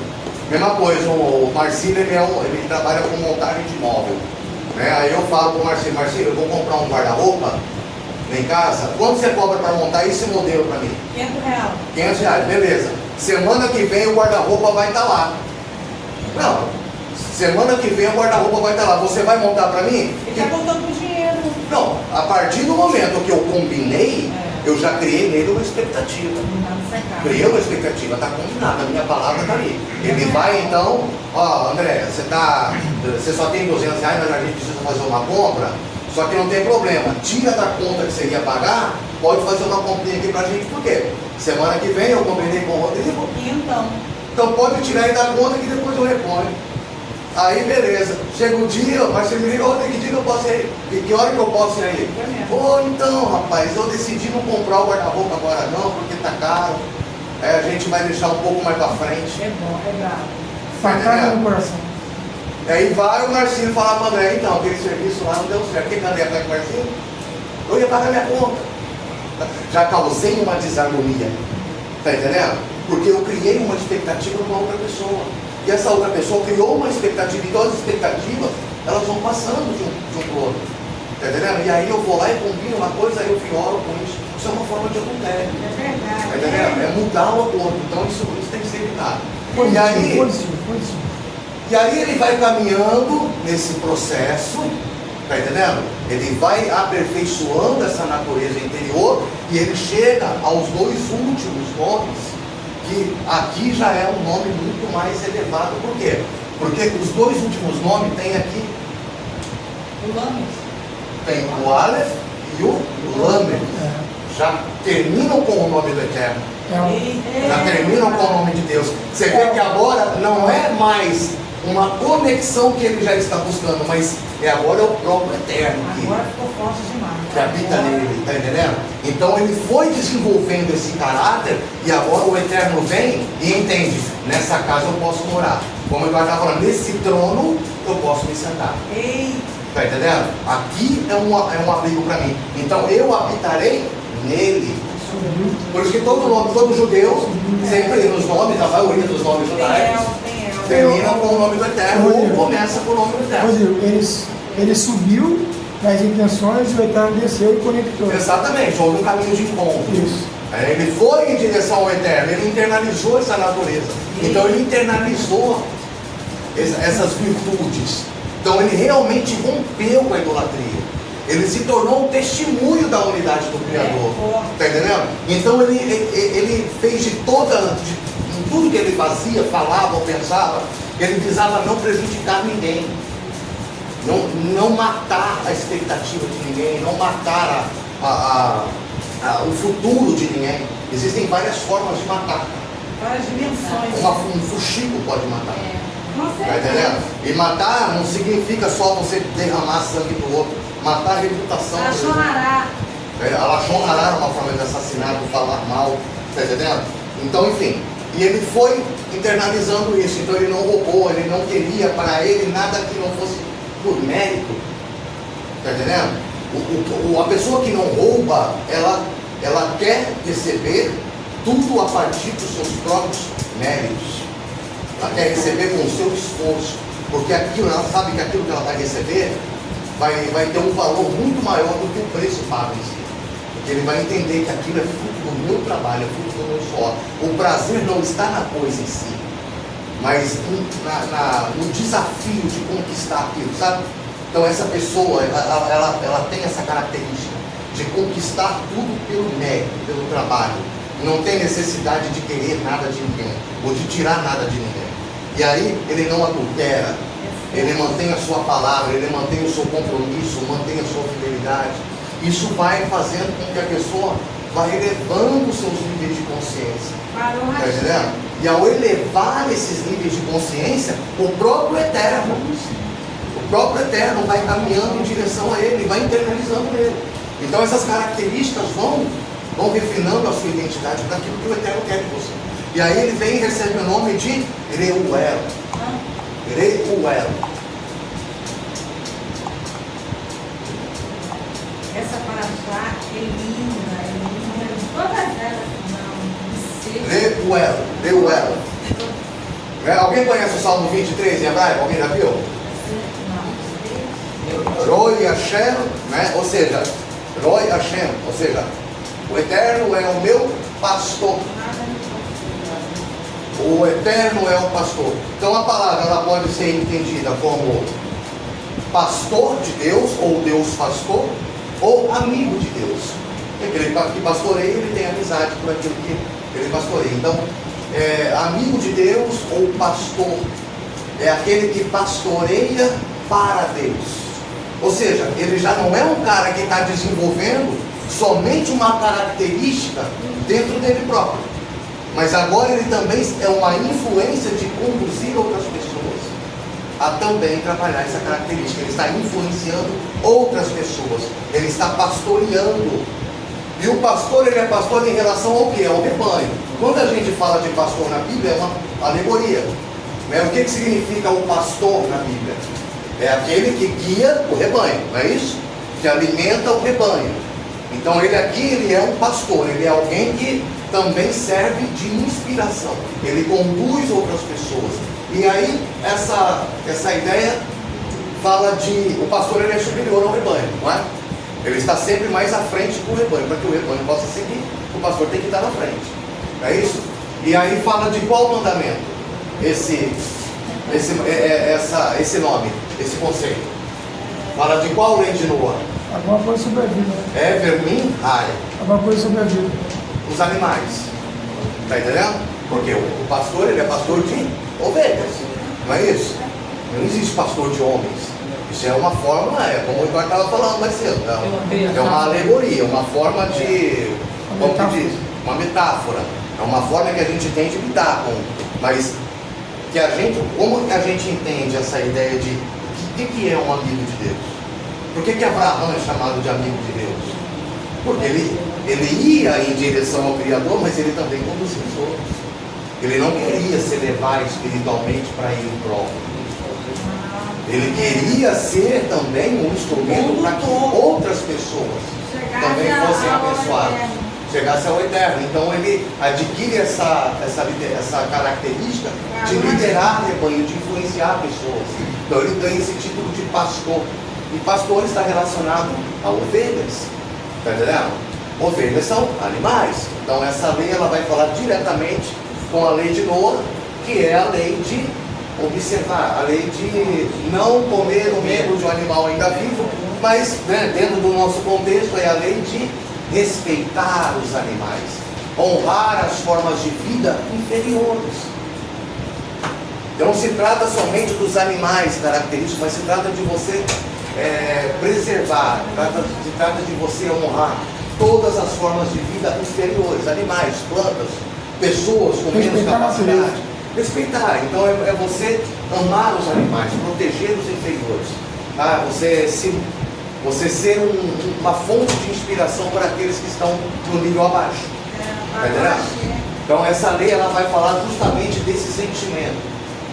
Mesma coisa, o Marcílio, ele trabalha com montagem de móvel. Né? Aí eu falo para o Marcílio, eu vou comprar um guarda-roupa em casa. Quanto você cobra para montar esse modelo para mim? R$500. R$500, beleza. Semana que vem o guarda-roupa vai estar lá. Não, semana que vem o guarda-roupa vai estar lá. Você vai montar para mim? Ele está contando com dinheiro. Não, a partir do momento que eu combinei, eu já criei nele uma expectativa. Criei uma expectativa, está combinado, a minha palavra está ali. Ele vai então, André, você só tem R$200, mas a gente precisa fazer uma compra, só que não tem problema. Tira da conta que você ia pagar, pode fazer uma comprinha aqui pra gente, por quê? Semana que vem eu combinei com o Rodrigo. Então pode tirar aí da conta que depois eu reponho. Aí beleza, chega o dia, mas você me liga, que dia que eu posso ir? Que hora que eu posso ir aí? Então rapaz, eu decidi não comprar o guarda-roupa agora não, porque tá caro. A gente vai deixar um pouco mais pra frente. É bom, é bravo. Facada no coração. Aí vai o Marcinho falar para o André, então, aquele serviço lá não deu certo. O que André faz com o Marcinho? Eu ia pagar minha conta. Já causei uma desarmonia. Tá entendendo? Porque eu criei uma expectativa numa outra pessoa. E essa outra pessoa criou uma expectativa, então as expectativas, elas vão passando de um pro outro. Tá entendendo? E aí eu vou lá e combino uma coisa, aí eu violo com isso. Isso é uma forma de adultério. É verdade. Tá entendendo? É mudar o acordo. Então isso tem que ser evitado. E aí ele vai caminhando nesse processo, tá entendendo? Ele vai aperfeiçoando essa natureza interior e ele chega aos dois últimos nomes, que aqui já é um nome muito mais elevado. Por quê? Porque os dois últimos nomes tem aqui, tem o Aleph e o Lamed. Já terminam com o nome do Eterno. Já terminam com o nome de Deus. Você vê que agora não é mais uma conexão que ele já está buscando, mas agora é o próprio Eterno Agora ficou forte demais. que habita nele, tá entendendo? Então ele foi desenvolvendo esse caráter e agora o Eterno vem e entende, nessa casa eu posso morar. Como ele estava falando, nesse trono eu posso me sentar. Ei, Tá entendendo? Aqui é um abrigo para mim. Então eu habitarei nele. Por isso que todo judeu, sempre nos nomes, a maioria dos nomes tem judaicos, El. termina com o nome do Eterno ou começa com o nome do Eterno. Rodrigo, ele subiu nas intenções e o Eterno desceu e conectou. Exatamente, houve um caminho de encontro. Isso. Ele foi em direção ao Eterno, ele internalizou essa natureza. Então ele internalizou essas virtudes. Então ele realmente rompeu com a idolatria. Ele se tornou um testemunho da unidade do Criador. Está entendendo? Então ele fez em tudo que ele fazia, falava ou pensava, ele visava não prejudicar ninguém. Não matar a expectativa de ninguém, não matar o futuro de ninguém. Existem várias formas de matar. Várias dimensões. Um fuxico pode matar. Com Tá certeza. entendendo? E matar não significa só você derramar sangue do outro. Matar a reputação. Ela do outro. chorará. Ela chonará uma forma de assassinato, falar mal. Tá entendendo? Então, enfim. E ele foi internalizando isso. Então ele não roubou, ele não queria para ele nada que não fosse por mérito. Tá entendendo? A pessoa que não rouba, ela quer receber tudo a partir dos seus próprios méritos. Ela quer receber com o seu esforço, porque ela sabe que aquilo que ela vai receber vai ter um valor muito maior do que o preço pago em si. Porque ele vai entender que aquilo é fruto do meu trabalho, é fruto do meu suor. O prazer não está na coisa em si, mas no desafio de conquistar aquilo, sabe? Então essa pessoa, ela tem essa característica de conquistar tudo pelo mérito, pelo trabalho. Não tem necessidade de querer nada de ninguém, ou de tirar nada de ninguém. E aí ele não adultera, ele mantém a sua palavra, ele mantém o seu compromisso, mantém a sua fidelidade. Isso vai fazendo com que a pessoa vá elevando os seus níveis de consciência. Está entendendo? E ao elevar esses níveis de consciência, o próprio Eterno vai caminhando em direção a ele, vai internalizando ele. Então essas características vão refinando a sua identidade para aquilo que o Eterno quer de você. E aí ele vem e recebe o nome de Reuel. Reuel. Essa paraxá é linda, todas elas não. Reuel. Alguém conhece o Salmo 23 em hebraico? Alguém já viu? Roi Hashem, né? Ou seja, Roi Hashem, ou seja, o Eterno é o meu pastor. O Eterno é o pastor. Então a palavra ela pode ser entendida como pastor de Deus, ou Deus pastor, ou amigo de Deus. Aquele que pastoreia, ele tem amizade por aquilo que ele pastoreia. Então, amigo de Deus ou pastor é aquele que pastoreia para Deus. Ou seja, ele já não é um cara que está desenvolvendo somente uma característica dentro dele próprio, mas agora ele também é uma influência de conduzir outras pessoas a também trabalhar essa característica. Ele está influenciando outras pessoas, ele está pastoreando. E o pastor, ele é pastor em relação ao quê? Ao rebanho. Quando a gente fala de pastor na Bíblia, é uma alegoria, né? O que significa o pastor na Bíblia? É aquele que guia o rebanho, não é isso? Que alimenta o rebanho. Então ele é um pastor, ele é alguém que também serve de inspiração. Ele conduz outras pessoas. E aí essa ideia fala de o pastor, ele é superior ao rebanho, não é? Ele está sempre mais à frente do rebanho, para que o rebanho possa seguir, o pastor tem que estar na frente. Não é isso? E aí fala de qual mandamento? Esse nome, esse conceito. Fala de qual lei de Noah? Alguma coisa sobre a vida. Vermin, raia. Alguma coisa sobre a vida. Os animais. Está entendendo? Porque o pastor, ele é pastor de ovelhas. Não é isso? Não existe pastor de homens. Isso é uma forma, como o Eduardo estava falando mais cedo. É uma alegoria, uma forma de... Como que diz? Uma metáfora. É uma forma que a gente tem de lidar com. Mas que a gente, como a gente entende essa ideia de o que é um amigo de Deus? Por que Abraão é chamado de amigo de Deus? Porque ele ia em direção ao Criador, mas ele também conduzia os outros. Ele não queria se levar espiritualmente para ele próprio. Ele queria ser também um instrumento para que outras pessoas também fossem abençoadas, chegasse ao eterno. Então ele adquire essa característica de liderar rebanho, de influenciar pessoas. Então ele ganha esse título de pastor. E pastor está relacionado a ovelhas. Está entendendo? Ovelhas são animais. Então essa lei ela vai falar diretamente com a lei de Noa, que é a lei de observar, a lei de não comer o membro de um animal ainda vivo, mas dentro do nosso contexto é a lei de respeitar os animais, honrar as formas de vida inferiores. Então não se trata somente dos animais característicos, mas se trata de você preservar, se trata de você honrar todas as formas de vida inferiores, animais, plantas, pessoas com menos capacidade. Respeitar, então é você amar os animais, proteger os inferiores, tá? Você ser uma fonte de inspiração para aqueles que estão no nível abaixo. Tá. Então essa lei ela vai falar justamente desse sentimento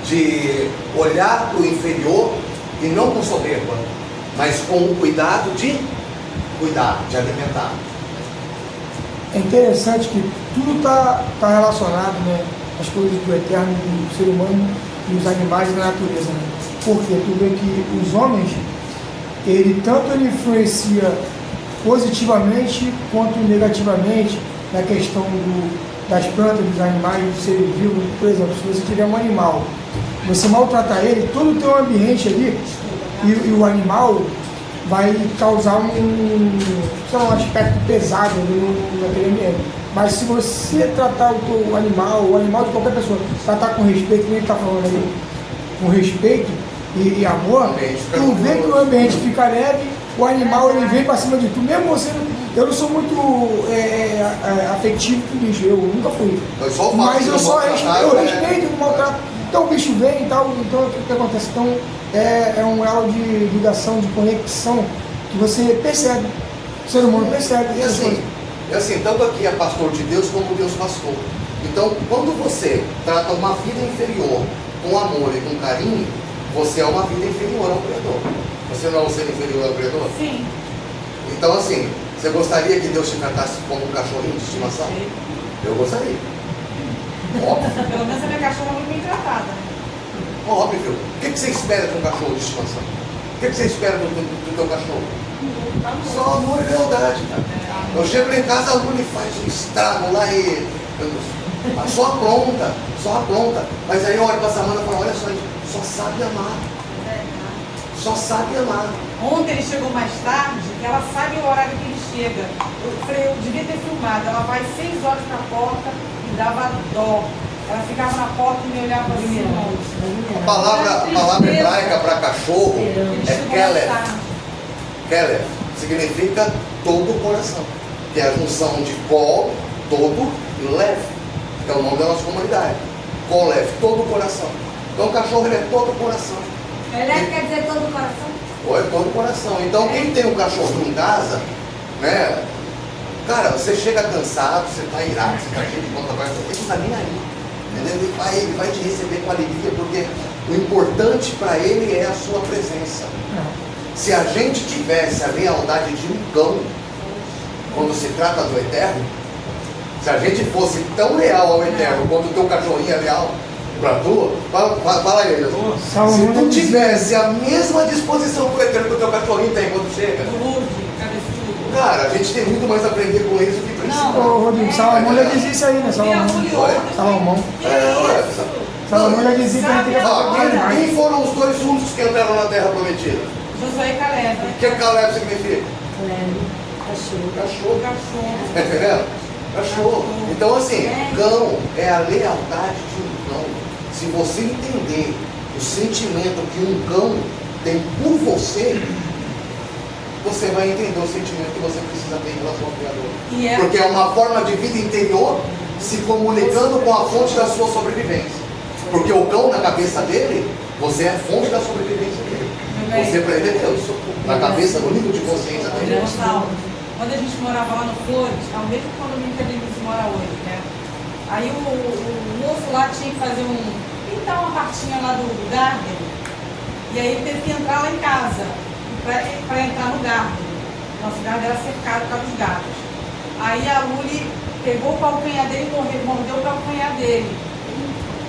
de olhar para o inferior e não com soberba, mas com o cuidado de cuidar, de alimentar. É interessante que tudo está relacionado, né, às coisas do eterno, do ser humano e os animais e da natureza. Né? Porque tu vê que os homens, tanto ele influencia positivamente quanto negativamente na questão das plantas, dos animais, dos seres vivos. Por exemplo, se você tiver um animal, você maltratar ele, todo o teu ambiente ali, e o animal vai causar um aspecto pesado naquele ambiente. Mas se você tratar o animal de qualquer pessoa, tratar com respeito, como ele está falando aí, com respeito e amor, tu vê que o ambiente fica leve, o animal ele vem para cima de tu, mesmo você. Eu não sou muito afetivo com o bicho, eu nunca fui. Mas eu só respeito o maltrato. Então o bicho vem e tal, então o que acontece? Então é um elo de ligação, de conexão que você percebe, o ser humano percebe. E assim, tanto aqui é pastor de Deus como Deus pastor. Então, quando você trata uma vida inferior com amor e com carinho, você é uma vida inferior ao Criador. Você não é um ser inferior ao Criador? Sim. Então, assim, você gostaria que Deus te tratasse como um cachorrinho de estimação? Eu gostaria. Óbvio. Pelo menos a minha cachorra é muito bem tratada. Óbvio. O que você espera de um cachorro de estimação? O que você espera do teu cachorro? Só amor e lealdade, cara. Eu chego em casa, a Luna faz um estrago lá e só apronta. Mas aí eu olho para a Samanta e falo, olha só sabe amar. Só sabe amar. Ontem ele chegou mais tarde, que ela sabe o horário que ele chega. Eu falei, eu devia ter filmado. Ela vai 6 horas na porta e dava dó. Ela ficava na porta e me olhava assim. A palavra hebraica para cachorro é kelef. Kelef significa todo o coração, que é a junção de kol, todo, e lev, que é o nome da nossa comunidade. Kolef, todo o coração. Então o cachorro ele é todo o coração. Lev quer dizer todo o coração? Ou é todo o coração. Então quem tem um cachorrinho em casa, né? Cara, você chega cansado, você está irado, você está cheio de conta aberta, ele não está nem aí. Entendeu? Ele vai te receber com alegria, porque o importante para ele é a sua presença. Se a gente tivesse a lealdade de um cão, quando se trata do eterno, se a gente fosse tão leal ao eterno quanto o teu cachorrinho é leal para tu, fala aí, Jesus. Se tu tivesse a mesma disposição para o eterno que o teu cachorrinho tem quando chega, cara, a gente tem muito mais a aprender com eles do que precisa. Rodrigo, Salomão já dizia isso aí, né? Salomão já dizia que ele tem que falar. Quem foram os dois únicos que entraram na terra prometida? Josué e Caleb. O que Caleb significa? Cachorro. Tá entendendo? Cachorro. Então assim, cão é a lealdade de um cão. Se você entender o sentimento que um cão tem por você, você vai entender o sentimento que você precisa ter em relação ao Criador. Porque é uma forma de vida interior se comunicando com a fonte da sua sobrevivência. Porque o cão na cabeça dele, você é a fonte da sobrevivência dele. Você para ele é Deus. Na cabeça, no nível de consciência dele. Quando a gente morava lá no Flores, é o mesmo condomínio que a gente mora hoje, né? Aí o moço lá tinha que fazer pintar uma partinha lá do garden. E aí ele teve que entrar lá em casa para entrar no garden. Nosso garden era cercado por causa dos gatos. Aí a Luli pegou o calcanhar dele e mordeu o calcanhar dele.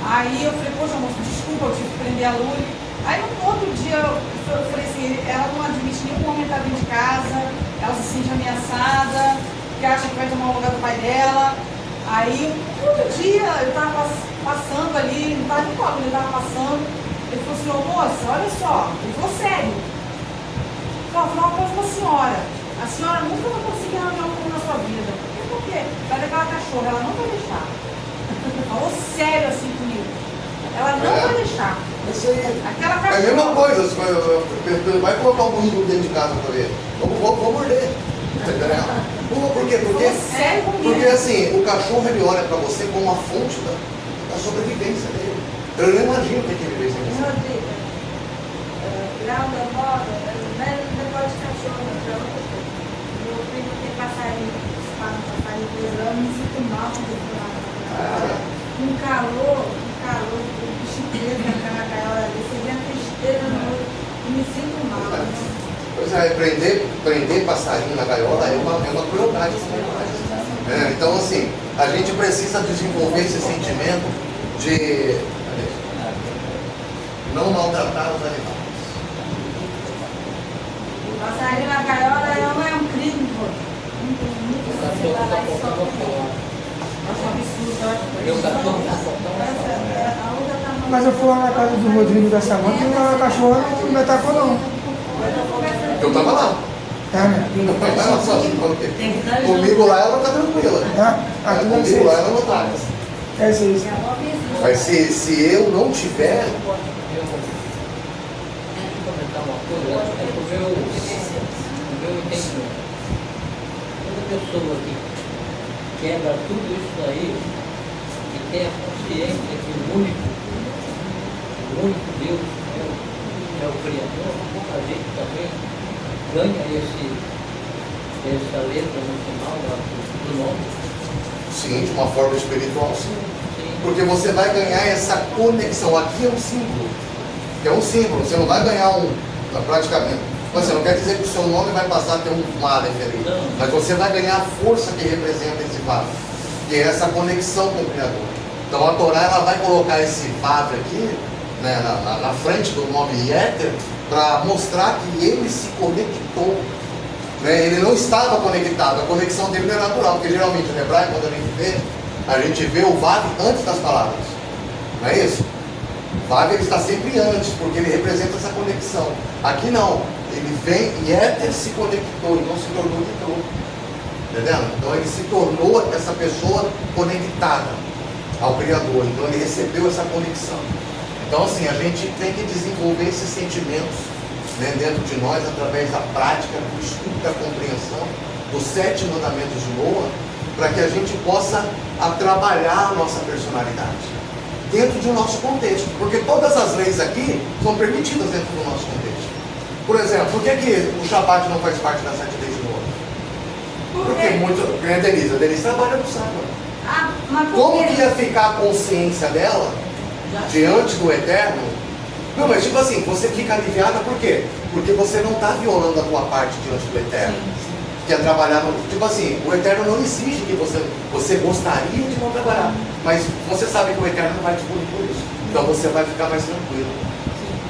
Aí eu falei, poxa moço, desculpa, eu tive que prender a Luli. Aí no outro dia eu falei assim, ela não admite nenhum homem estar dentro de casa, ela se sente ameaçada, porque acha que vai tomar o lugar do pai dela. Aí outro dia eu estava passando ali, não estava nem com a Luli, eu estava passando. Ele falou assim, ô moça, olha só, ele falou sério. Vou falar uma coisa pra senhora. A senhora nunca vai conseguir arranjar um cão na sua vida. Por quê? Vai levar a cachorra, ela não vai deixar. Falou sério assim comigo. Ela não vai deixar. Isso aí. Aquela É a cachorra. mesma coisa, vai colocar um burro dentro de casa para ver. Vou morder. Por quê? Porque assim, o cachorro ele olha para você como a fonte da sobrevivência dele. Eu não imagino o que ele vive sem você. Rodrigo, lá onde eu moro, não é negócio de cachorro, é outra coisa. Meu primo tem passarinho, eu me sinto mal quando eu vou lá. Um calor, o bicho preso na gaiola ali, você vê a tristeza no olho, eu me sinto mal. Pois é, prender passarinho na gaiola é uma crueldade também. Então assim, a gente precisa desenvolver esse sentimento de não maltratar os animais. Passarinho na gaiola não é um crime, pô. Não tem muito você vai lá e solta. Acho um absurdo, Meu cachorro tá soltando. A outra tá mal. Mas eu fui lá na casa do Rodrigo da Samanta e a cachorra não me atacou não. Eu tava lá. É, né? Ela só assim, falou o quê? Comigo lá ela tá tranquila. É? Aqui deve Comigo lá ser. ela não tá. É isso aí. Mas se eu não tiver, Eu vou comentar uma coisa, é o meu entendimento. Toda pessoa que quebra tudo isso aí e tem a consciência que o único Deus é o Criador, a gente também ganha essa letra no final do nome. sim, de uma forma espiritual, sim. Sim. Porque você vai ganhar essa conexão. Aqui é um símbolo. É um símbolo. Você não vai ganhar praticamente. Você não quer dizer que o seu nome vai passar a ter um Aleph ali. Mas você vai ganhar a força que representa esse Vav. Que é essa conexão com o Criador. Então a Torá ela vai colocar esse Vav aqui, né, na frente do nome Yeter, para mostrar que ele se conectou. Né? Ele não estava conectado. A conexão dele não é natural. Porque geralmente no hebraico, quando a gente vê o Vav antes das palavras. Não é isso? O Vav ele está sempre antes, porque ele representa essa conexão. Aqui não. Ele vem e Éter se conectou, e não se tornou Yitro. Entendendo? Então ele se tornou essa pessoa conectada ao Criador. Então ele recebeu essa conexão. Então assim, a gente tem que desenvolver esses sentimentos, né, dentro de nós, através da prática, do estudo, da compreensão dos 7 mandamentos de Noah, para que a gente possa trabalhar a nossa personalidade dentro do nosso contexto. Porque todas as leis aqui são permitidas dentro do nosso contexto. Por exemplo, por que o Shabbat não faz parte das 7 leis de Noah? Porque a Denise trabalha no sábado. Ah, mas por Como quê? que ia ficar a consciência dela diante do Eterno? Não, mas tipo assim, você fica aliviada por quê? Porque você não está violando a tua parte diante do Eterno. Que é trabalhar no... Tipo assim, o Eterno não exige que você gostaria de não trabalhar. Mas você sabe que o Eterno não vai te punir por isso. Então você vai ficar mais tranquilo.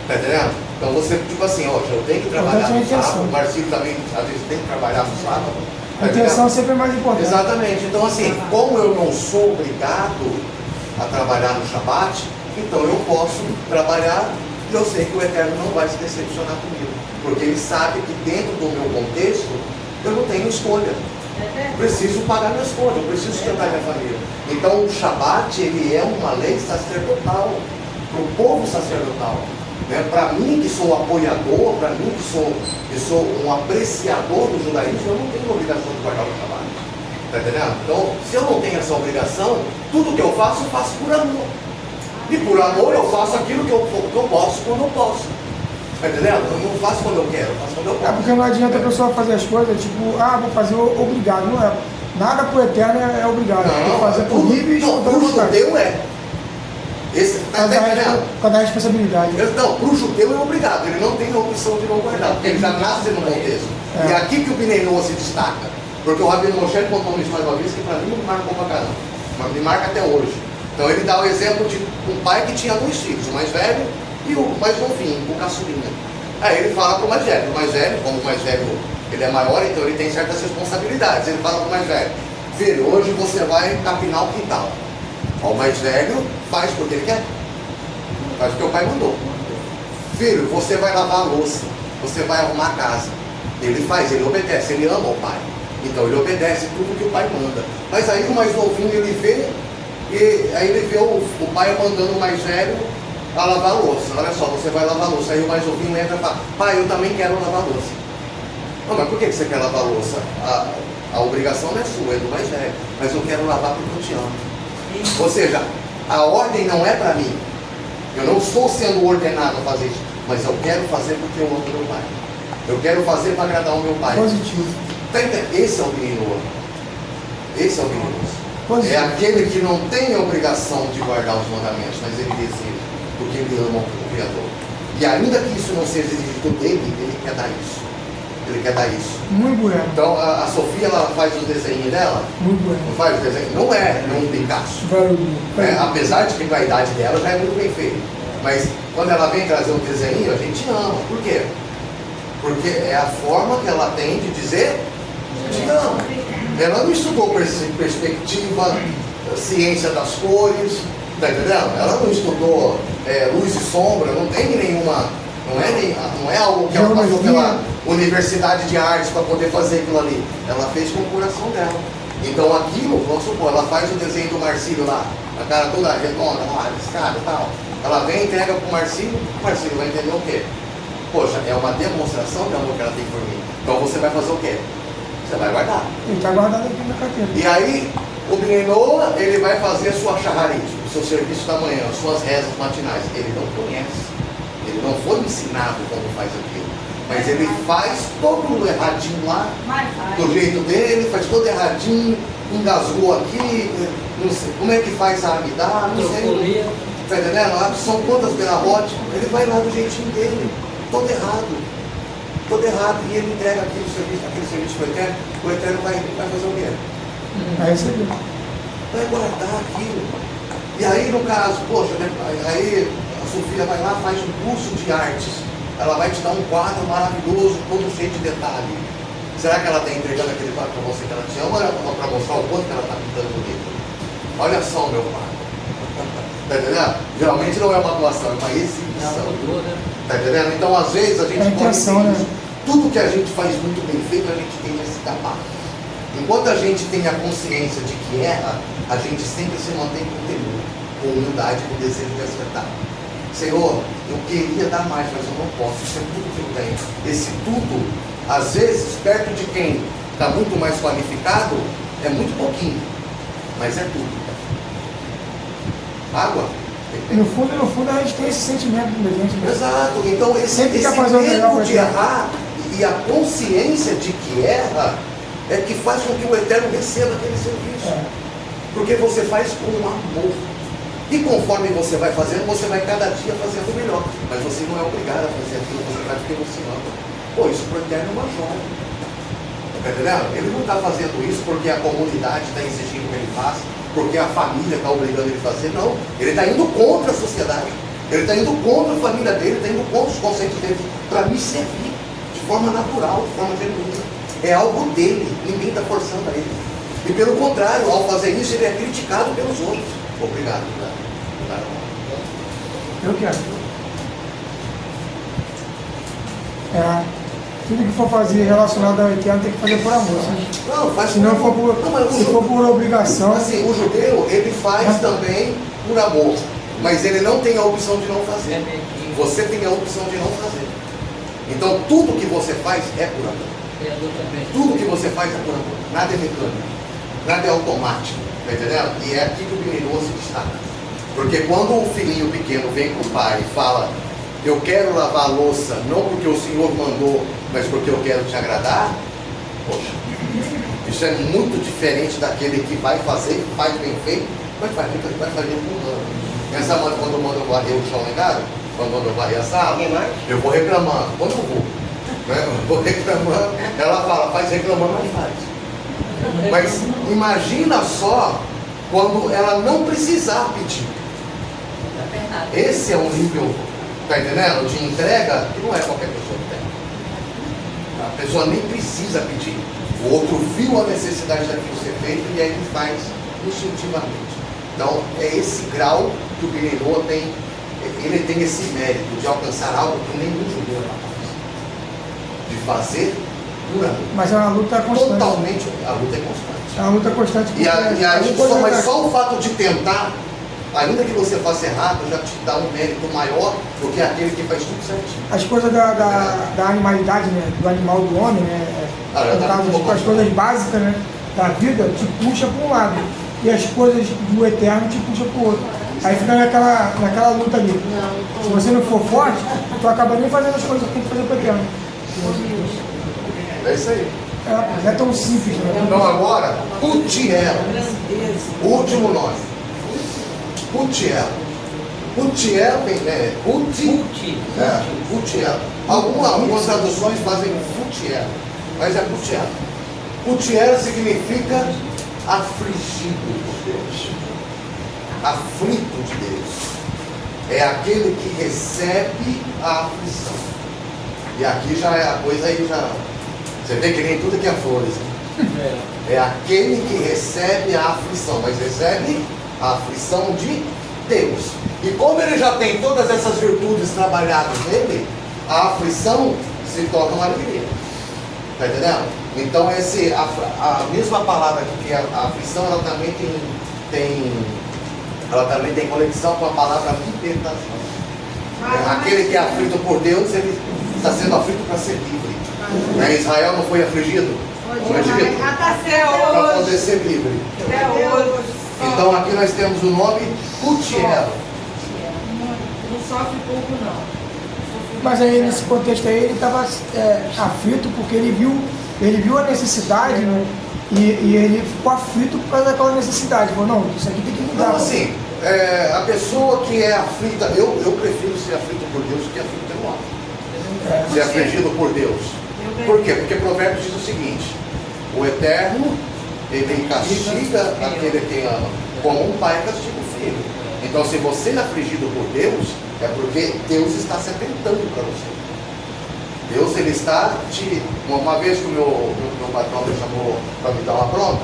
Tá entendendo? Então você, tipo assim, ó, eu tenho que trabalhar no sábado, o Marcinho também às vezes tem que trabalhar no sábado. A intenção sempre é mais importante. Exatamente. Então assim, como eu não sou obrigado a trabalhar no Shabat, então eu posso trabalhar e eu sei que o Eterno não vai se decepcionar comigo. Porque ele sabe que dentro do meu contexto, eu não tenho escolha. Eu preciso pagar minhas contas, eu preciso sustentar minha família. Então o Shabat, ele é uma lei sacerdotal, para o povo sacerdotal. Né? Para mim que sou apoiador, para mim que sou um apreciador do judaísmo, eu não tenho obrigação de guardar o Shabat. Está entendendo? Então, se eu não tenho essa obrigação, tudo que eu faço por amor. E por amor eu faço aquilo que eu posso quando eu posso. Tá entendendo? Eu não faço quando eu quero, eu faço quando eu É posso. porque não adianta a pessoa fazer as coisas, tipo, vou fazer obrigado. Não é. Nada pro eterno é obrigado. Tem que fazer por livre e espontânea pro vontade. judeu é. Esse, tá entendendo? Por causa da responsabilidade. Não, pro judeu é obrigado, ele não tem a opção de não guardar, porque ele já nasce no contexto. É. E é aqui que o Binenoa se destaca. Porque o Rabino Moshe contou uma história uma vez que para mim me marcou pra caramba. Mas me marca até hoje. Então ele dá o exemplo de um pai que tinha 2 filhos, o mais velho e o mais novinho, o caçulinha. Aí ele fala pro mais velho, como o mais velho ele é maior, então ele tem certas responsabilidades. Ele fala pro mais velho, filho, hoje você vai capinar o quintal. O mais velho faz porque ele quer. Faz porque o pai mandou. Filho, você vai lavar a louça, você vai arrumar a casa. Ele faz, ele obedece, ele ama o pai. Então ele obedece tudo que o pai manda. Mas aí o mais novinho ele vê, e aí ele vê o pai mandando o mais velho a lavar a louça. Olha só, você vai lavar a louça. Aí o mais novinho entra e fala, pai, eu também quero lavar a louça. Não, mas por que você quer lavar a louça? A obrigação não é sua, é do mais velho. Mas eu quero lavar porque eu te amo. Ou seja, a ordem não é para mim. Eu não estou sendo ordenado a fazer isso, mas eu quero fazer porque eu amo meu pai. Eu quero fazer para agradar o meu pai. Positivo. Esse é o Binenoa. Esse é o Binenoa. Positivo. É aquele que não tem a obrigação de guardar os mandamentos, mas ele deseja, porque ele ama o Criador. E ainda que isso não seja exigido dele, ele quer dar isso. Ele quer dar isso. Muito bueno. Então a Sofia ela faz o desenho dela. Muito bueno. Não faz o desenho? Não é um Picasso. Apesar de que a idade dela já é muito bem feita. Mas quando ela vem trazer um desenho, a gente ama. Por quê? Porque é a forma que ela tem de dizer te amo. Ela não estudou perspectiva, ciência das cores, tá entendendo? Ela não estudou luz e sombra, não tem nenhuma, não é algo que ela passou pela Universidade de Artes para poder fazer aquilo ali. Ela fez com o coração dela. Então aquilo, vamos supor, ela faz o desenho do Marcílio lá, a cara toda redonda, lá, escada e tal. Ela vem, entrega pro Marcílio, o Marcílio vai entender o quê? Poxa, é uma demonstração de amor que ela tem por mim. Então você vai fazer o quê? Você vai guardar. Ele está guardado aqui na carteira. E aí, o Binenoa, ele vai fazer a sua shaharit, o seu serviço da manhã, as suas rezas matinais. Ele não conhece. Ele não foi ensinado como faz aquilo. Mas ele faz todo erradinho lá, do jeito dele, faz todo erradinho, engasgou aqui, não sei. Como é que faz a amidá, não sei. Tá entendendo? São quantas berarote, ele vai lá do jeitinho dele, todo errado. Todo errado, e ele entrega aquele serviço para o Eterno vai fazer o quê? Vai receber. Vai guardar aquilo. E aí, no caso, poxa, né, aí a Sofia vai lá, faz um curso de artes. Ela vai te dar um quadro maravilhoso, todo cheio de detalhe. Será que ela está entregando aquele quadro para você que ela te ama, ou para mostrar o quanto que ela está pintando bonito? Olha só o meu quadro. Tá entendendo? Geralmente não é uma doação, é uma exibição. Tá entendendo? Então, às vezes, a gente pode intenção, né? Tudo que a gente faz muito bem feito, a gente tende a se escapar. Enquanto a gente tem a consciência de que erra, a gente sempre se mantém com temor, com humildade, com desejo de acertar. Senhor, eu queria dar mais, mas eu não posso. Isso é tudo que eu tenho. Esse tudo, às vezes, perto de quem está muito mais qualificado, é muito pouquinho, mas é tudo. Água. No fundo, a gente tem esse sentimento da gente. Né? Exato. Então, esse medo de errar e a consciência de que erra é que faz com que o Eterno receba aquele serviço. Porque você faz com amor. E conforme você vai fazendo, você vai cada dia fazendo melhor. Mas você não é obrigado a fazer aquilo, você faz porque você ama. Pô, isso para o Eterno é uma joia. Tá entendendo? Ele não está fazendo isso porque a comunidade está exigindo que ele faça, porque a família está obrigando ele a fazer. Não. Ele está indo contra a sociedade. Ele está indo contra a família dele, está indo contra os conceitos dele, para me servir de forma natural, de forma genuína. É algo dele, ninguém está forçando a ele. E pelo contrário, ao fazer isso, ele é criticado pelos outros. Obrigado. Eu quero. Tudo que for fazer relacionado ao Eterno tem que fazer por amor. Não, faz se não for por obrigação. Assim, o judeu, ele faz também por amor. Mas ele não tem a opção de não fazer. Você tem a opção de não fazer. Então tudo que você faz é por amor. Tudo que você faz é por amor. Nada é mecânico. Nada é automático. Tá entendendo? E é aqui que o Binenoa se destaca. Porque quando o filhinho pequeno vem com o pai e fala, eu quero lavar a louça, não porque o Senhor mandou, mas porque eu quero te agradar, poxa, isso é muito diferente daquele que vai fazer, faz bem feito, mas vai fazer com ano. Essa mãe, quando eu mando varrer o chão lá em casa, quando eu mando varrer a sala, eu vou reclamando. Quando eu vou, né? Eu vou reclamando, ela fala, faz reclamando, mas faz. Mas imagina só quando ela não precisar pedir. Esse é um nível, tá entendendo? De entrega que não é qualquer pessoa que tem. A pessoa nem precisa pedir. O outro viu a necessidade daquilo ser feito e aí ele faz instintivamente. Então é esse grau que o Guerreiro tem. Ele tem esse mérito de alcançar algo que nenhum judeu é capaz de fazer durante. Mas é uma luta constante. Totalmente, a luta é constante. É uma luta constante. E aí, mas só o fato de tentar, ainda que você faça errado, já te dá um mérito maior do que aquele que faz tudo certinho. As coisas da animalidade, né? Do animal, do homem, né? No caso, as coisas básicas, né? Da vida, te puxa para um lado. E as coisas do eterno te puxa para o outro. Aí fica naquela luta ali. Se você não for forte, tu acaba nem fazendo as coisas que tem que fazer para o eterno. É isso aí. Não é tão simples, né? Então agora, Utiel, o último nome. Utiel. Utiel vem, Utiel. Algumas traduções fazem Futiel, mas é Utiel. Utiel significa afligido de Deus. Aflito de Deus. É aquele que recebe a aflição. E aqui já é a coisa aí já. Você vê que nem tudo que é flores. É aquele que recebe a aflição, mas recebe a aflição de Deus. E como ele já tem todas essas virtudes trabalhadas nele, a aflição se torna uma alegria. Está entendendo? Então a mesma palavra aqui, que é a aflição, ela também tem conexão com a palavra libertação. Aquele que é aflito por Deus, ele está sendo aflito para ser livre. Israel não foi afligido no Egito para poder ser livre. Então aqui nós temos o nome Utiel. Não sofre pouco não. Mas aí nesse contexto aí ele estava aflito porque ele viu a necessidade, né? E ele ficou aflito por causa daquela necessidade. Falou, não, isso aqui tem que mudar. Então assim, a pessoa que é aflita, eu prefiro ser aflito por Deus do que aflito pelo homem. Ser afligido por Deus. Por quê? Porque Provérbios diz o seguinte: o Eterno, ele castiga aquele que ama, como um pai castiga o filho. Então, se você é afligido por Deus, é porque Deus está se atentando para você. Deus, ele está te... Uma vez que o meu patrão me chamou para me dar uma pronta,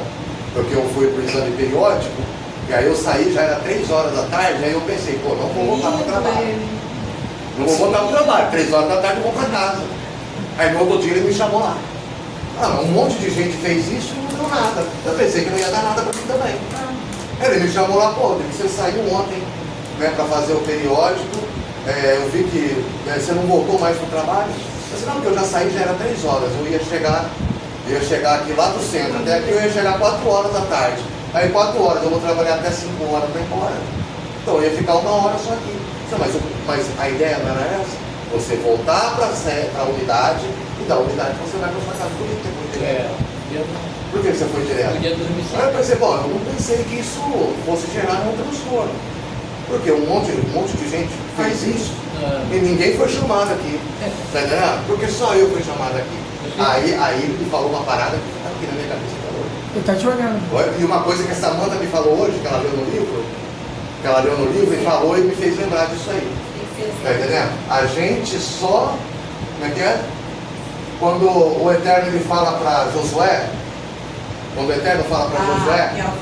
porque eu fui para o exame periódico, e aí eu saí, já era 3 horas da tarde, aí eu pensei, pô, não vou voltar para o trabalho. Não vou voltar para o trabalho, 3 horas da tarde eu vou para casa. Aí no outro dia ele me chamou lá. Um monte de gente fez isso e não deu nada. Eu pensei que não ia dar nada para mim também. Ele me chamou lá, pô, você saiu ontem, né, para fazer o periódico. Eu vi que você não voltou mais para o trabalho. Eu disse, não, porque eu já saí, já era 3 horas. Eu ia chegar aqui lá do centro, até aqui eu ia chegar 4 horas da tarde. Aí 4 horas, eu vou trabalhar até 5 horas para ir embora. Então eu ia ficar 1 hora só aqui. Mas a ideia não era essa. Você voltar para a unidade e da unidade você vai para sua casa. Por que você foi direto? Por que você foi direto? Aí eu pensei, bom, eu não pensei que isso fosse gerar um transtorno. Porque um monte de gente fez isso e ninguém foi chamado aqui. Tá entendendo? Porque só eu fui chamado aqui. Aí ele me falou uma parada que está aqui na minha cabeça até hoje. Ele está te olhando. E uma coisa que a Samanta me falou hoje, que ela leu no livro, e falou e me fez lembrar disso aí. Tá entendendo? A gente só, como é que é? Quando o Eterno ele fala para Josué,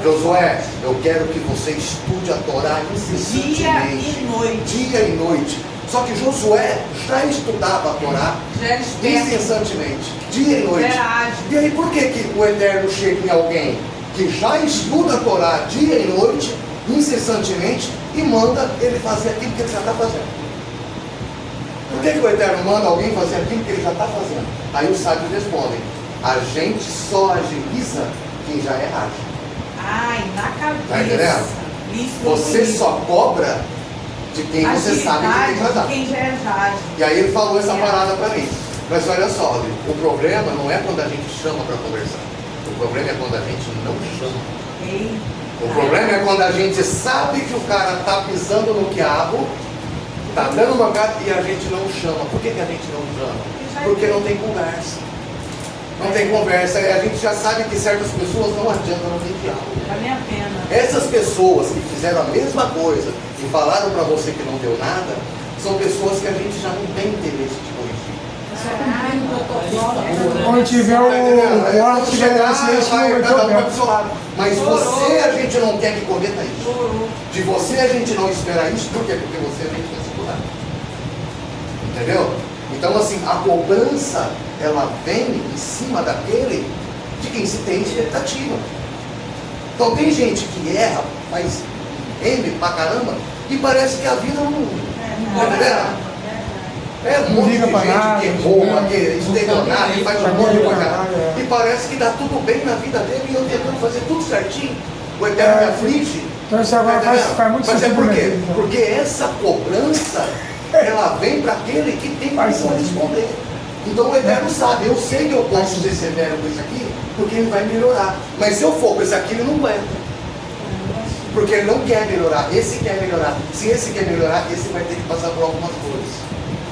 Josué, eu quero que você estude a Torá incessantemente. Dia e noite. Só que Josué já estudava a Torá incessantemente, dia e noite. E aí por que o Eterno chega em alguém que já estuda a Torá dia e noite, incessantemente, e manda ele fazer aquilo que ele já está fazendo? Por que o Eterno manda alguém fazer aquilo que ele já está fazendo? Aí os sábios respondem: a gente só agiliza quem já é ágil. Ai, na cabeça. Tá entendendo? Isso, Você isso. só cobra de quem você sabe que tem que Agilidade tratar. de quem já é ágil. E aí ele falou essa É. parada pra mim. Mas olha só, Rodrigo, o problema não é quando a gente chama para conversar. O problema é quando a gente não chama. Ei. O problema é quando a gente sabe que o cara tá pisando no quiabo, tá dando uma cara e a gente não chama. Por que a gente não chama? Porque não tem conversa. Não tem conversa. E a gente já sabe que certas pessoas não adianta, não tem diálogo. Vale a pena. Essas pessoas que fizeram a mesma coisa e falaram para você que não deu nada, são pessoas que a gente já não tem interesse de corrigir. Só cumprindo o protocolo. Onde tiver Tá entendendo? o corte, chegar, esse vai, não cada um vai vai pro seu lado. Mas você, a gente não quer que cometa isso. Chorou. De você a gente não espera isso, por quê? Porque você a gente quer segurar. Entendeu? Então assim, a cobrança, ela vem em cima daquele de quem se tem expectativa. Então tem gente que erra, faz M pra caramba, e parece que a vida não. Tá entendendo? É um monte de liga pra gente nada, que rouba, né? que é estelionato, que faz um Não monte de liga coisa. pra nada, é. E parece que dá tudo bem na vida dele e eu tentando fazer tudo certinho. O Eterno me aflige. Então isso agora Tá entendendo? faz muito Mas é sentido. por quê? mesmo, então. Porque essa cobrança, ela vem para aquele que tem que Faz sentido. corresponder. Então o Eterno sabe, eu sei que eu posso ser severo com isso aqui, porque ele vai melhorar. Mas se eu for com isso aqui, ele não aguenta. Porque ele não quer melhorar, esse quer melhorar. Se esse quer melhorar, esse vai ter que passar por algumas coisas.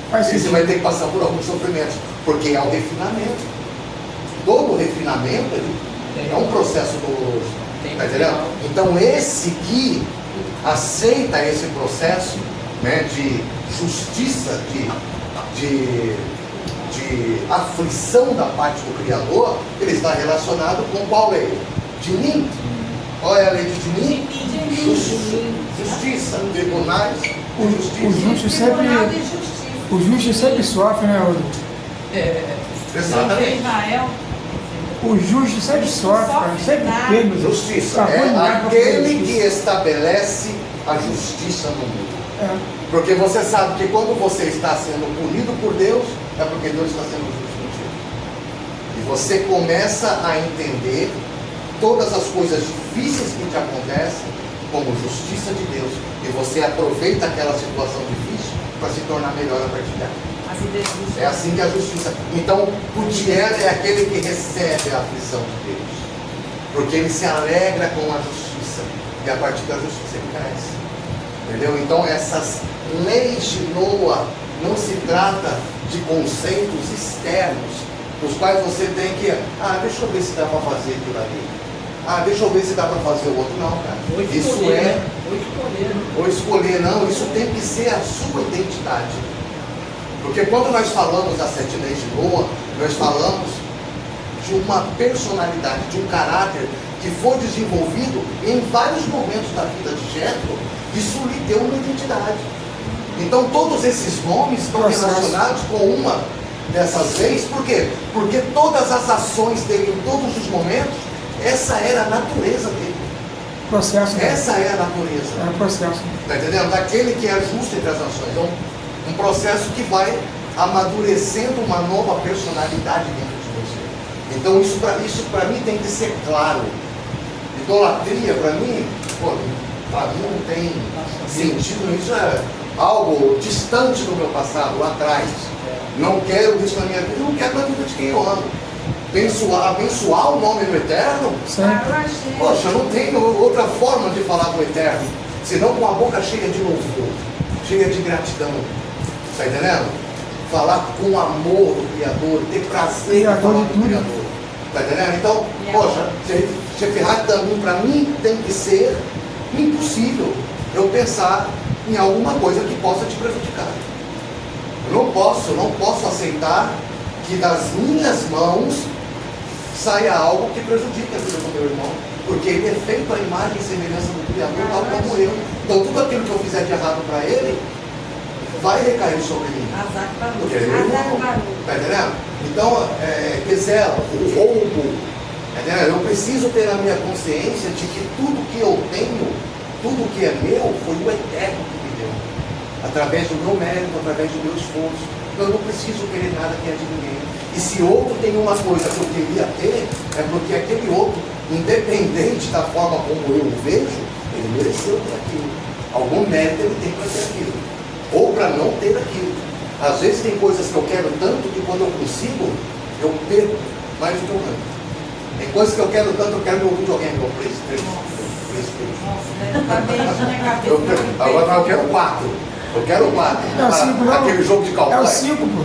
Faz Esse sentido. vai ter que passar por alguns sofrimentos, porque é o refinamento. Todo refinamento ele é um processo doloroso. Tá entendendo? Então esse que aceita esse processo, né, de justiça, de aflição da parte do Criador, ele está relacionado com qual lei? De mim. Qual é a lei de mim? Justiça, tribunais, O justiça. justo Tribunal de sempre, Justiça. o justo sempre sofre, né, Rodrigo? Exatamente. Israel. O justo sempre sofre, cara. Sempre pega. Justiça Tá é ruim, né, pra aquele fazer que justiça. estabelece a justiça no mundo. É. Porque você sabe que quando você está sendo punido por Deus, é porque Deus está sendo justo contigo. E você começa a entender todas as coisas difíceis que te acontecem como justiça de Deus. E você aproveita aquela situação difícil para se tornar melhor a partir dela. A vida é justa. É assim que é a justiça. Então, o Tier é aquele que recebe a aflição de Deus. Porque ele se alegra com a justiça. E a partir da justiça ele cresce. Entendeu? Então, essas leis de Noah não se trata de conceitos externos, os quais você tem que, deixa eu ver se dá para fazer aquilo ali. Deixa eu ver se dá para fazer o outro. Não, cara. Isso é. Ou escolher, não. Isso tem que ser a sua identidade. Porque quando nós falamos das 7 leis de Noah, nós falamos de uma personalidade, de um caráter que foi desenvolvido em vários momentos da vida de Jétro. Isso lhe deu uma identidade. Então todos esses nomes estão relacionados com uma dessas leis. Por quê? Porque todas as ações dele em todos os momentos, essa era a natureza dele. Processo. Né? Essa é a natureza. É o processo. Está entendendo? Daquele que é justo entre as nações. Então, um processo que vai amadurecendo uma nova personalidade dentro de você. Então isso para mim tem que ser claro. Idolatria para mim não tem sentido. Isso é algo distante do meu passado, lá atrás. Não quero isso na minha vida, não quero na vida de quem eu amo. Abençoar o nome do Eterno? Poxa, não tem outra forma de falar com o Eterno, senão com a boca cheia de louvor, cheia de gratidão. Está entendendo? Falar com amor do Criador, ter prazer em falar com o Criador. Está entendendo? Então, poxa, para mim tem que ser impossível eu pensar em alguma coisa que possa te prejudicar. Eu não posso aceitar que das minhas mãos saia algo que prejudique a vida do meu irmão, porque ele é feito à imagem e semelhança do Criador, tal como eu. Então tudo aquilo que eu fizer de errado para ele vai recair sobre mim. Porque ele é meu irmão. Tá entendendo? Então, o roubo, tá entendendo? Eu preciso ter na minha consciência de que tudo que eu tenho, tudo que é meu, foi o Eterno que me deu. Através do meu mérito, através do meu esforço. Eu não preciso querer nada que é de ninguém. E se outro tem uma coisa que eu queria ter, é porque aquele outro, independente da forma como eu o vejo, ele mereceu ter aquilo. Algum mérito ele tem para ter aquilo. Ou para não ter aquilo. Às vezes tem coisas que eu quero tanto que quando eu consigo, eu perco mais do que eu ganho. Tem coisas que eu quero tanto, eu quero meu videogame, meu PlayStation. Nossa, deve estar desde minha cabeça. Agora eu quero 4. Eu quero 4. Não, 5 não. Aquele jogo de cowboy. É o 5, pô.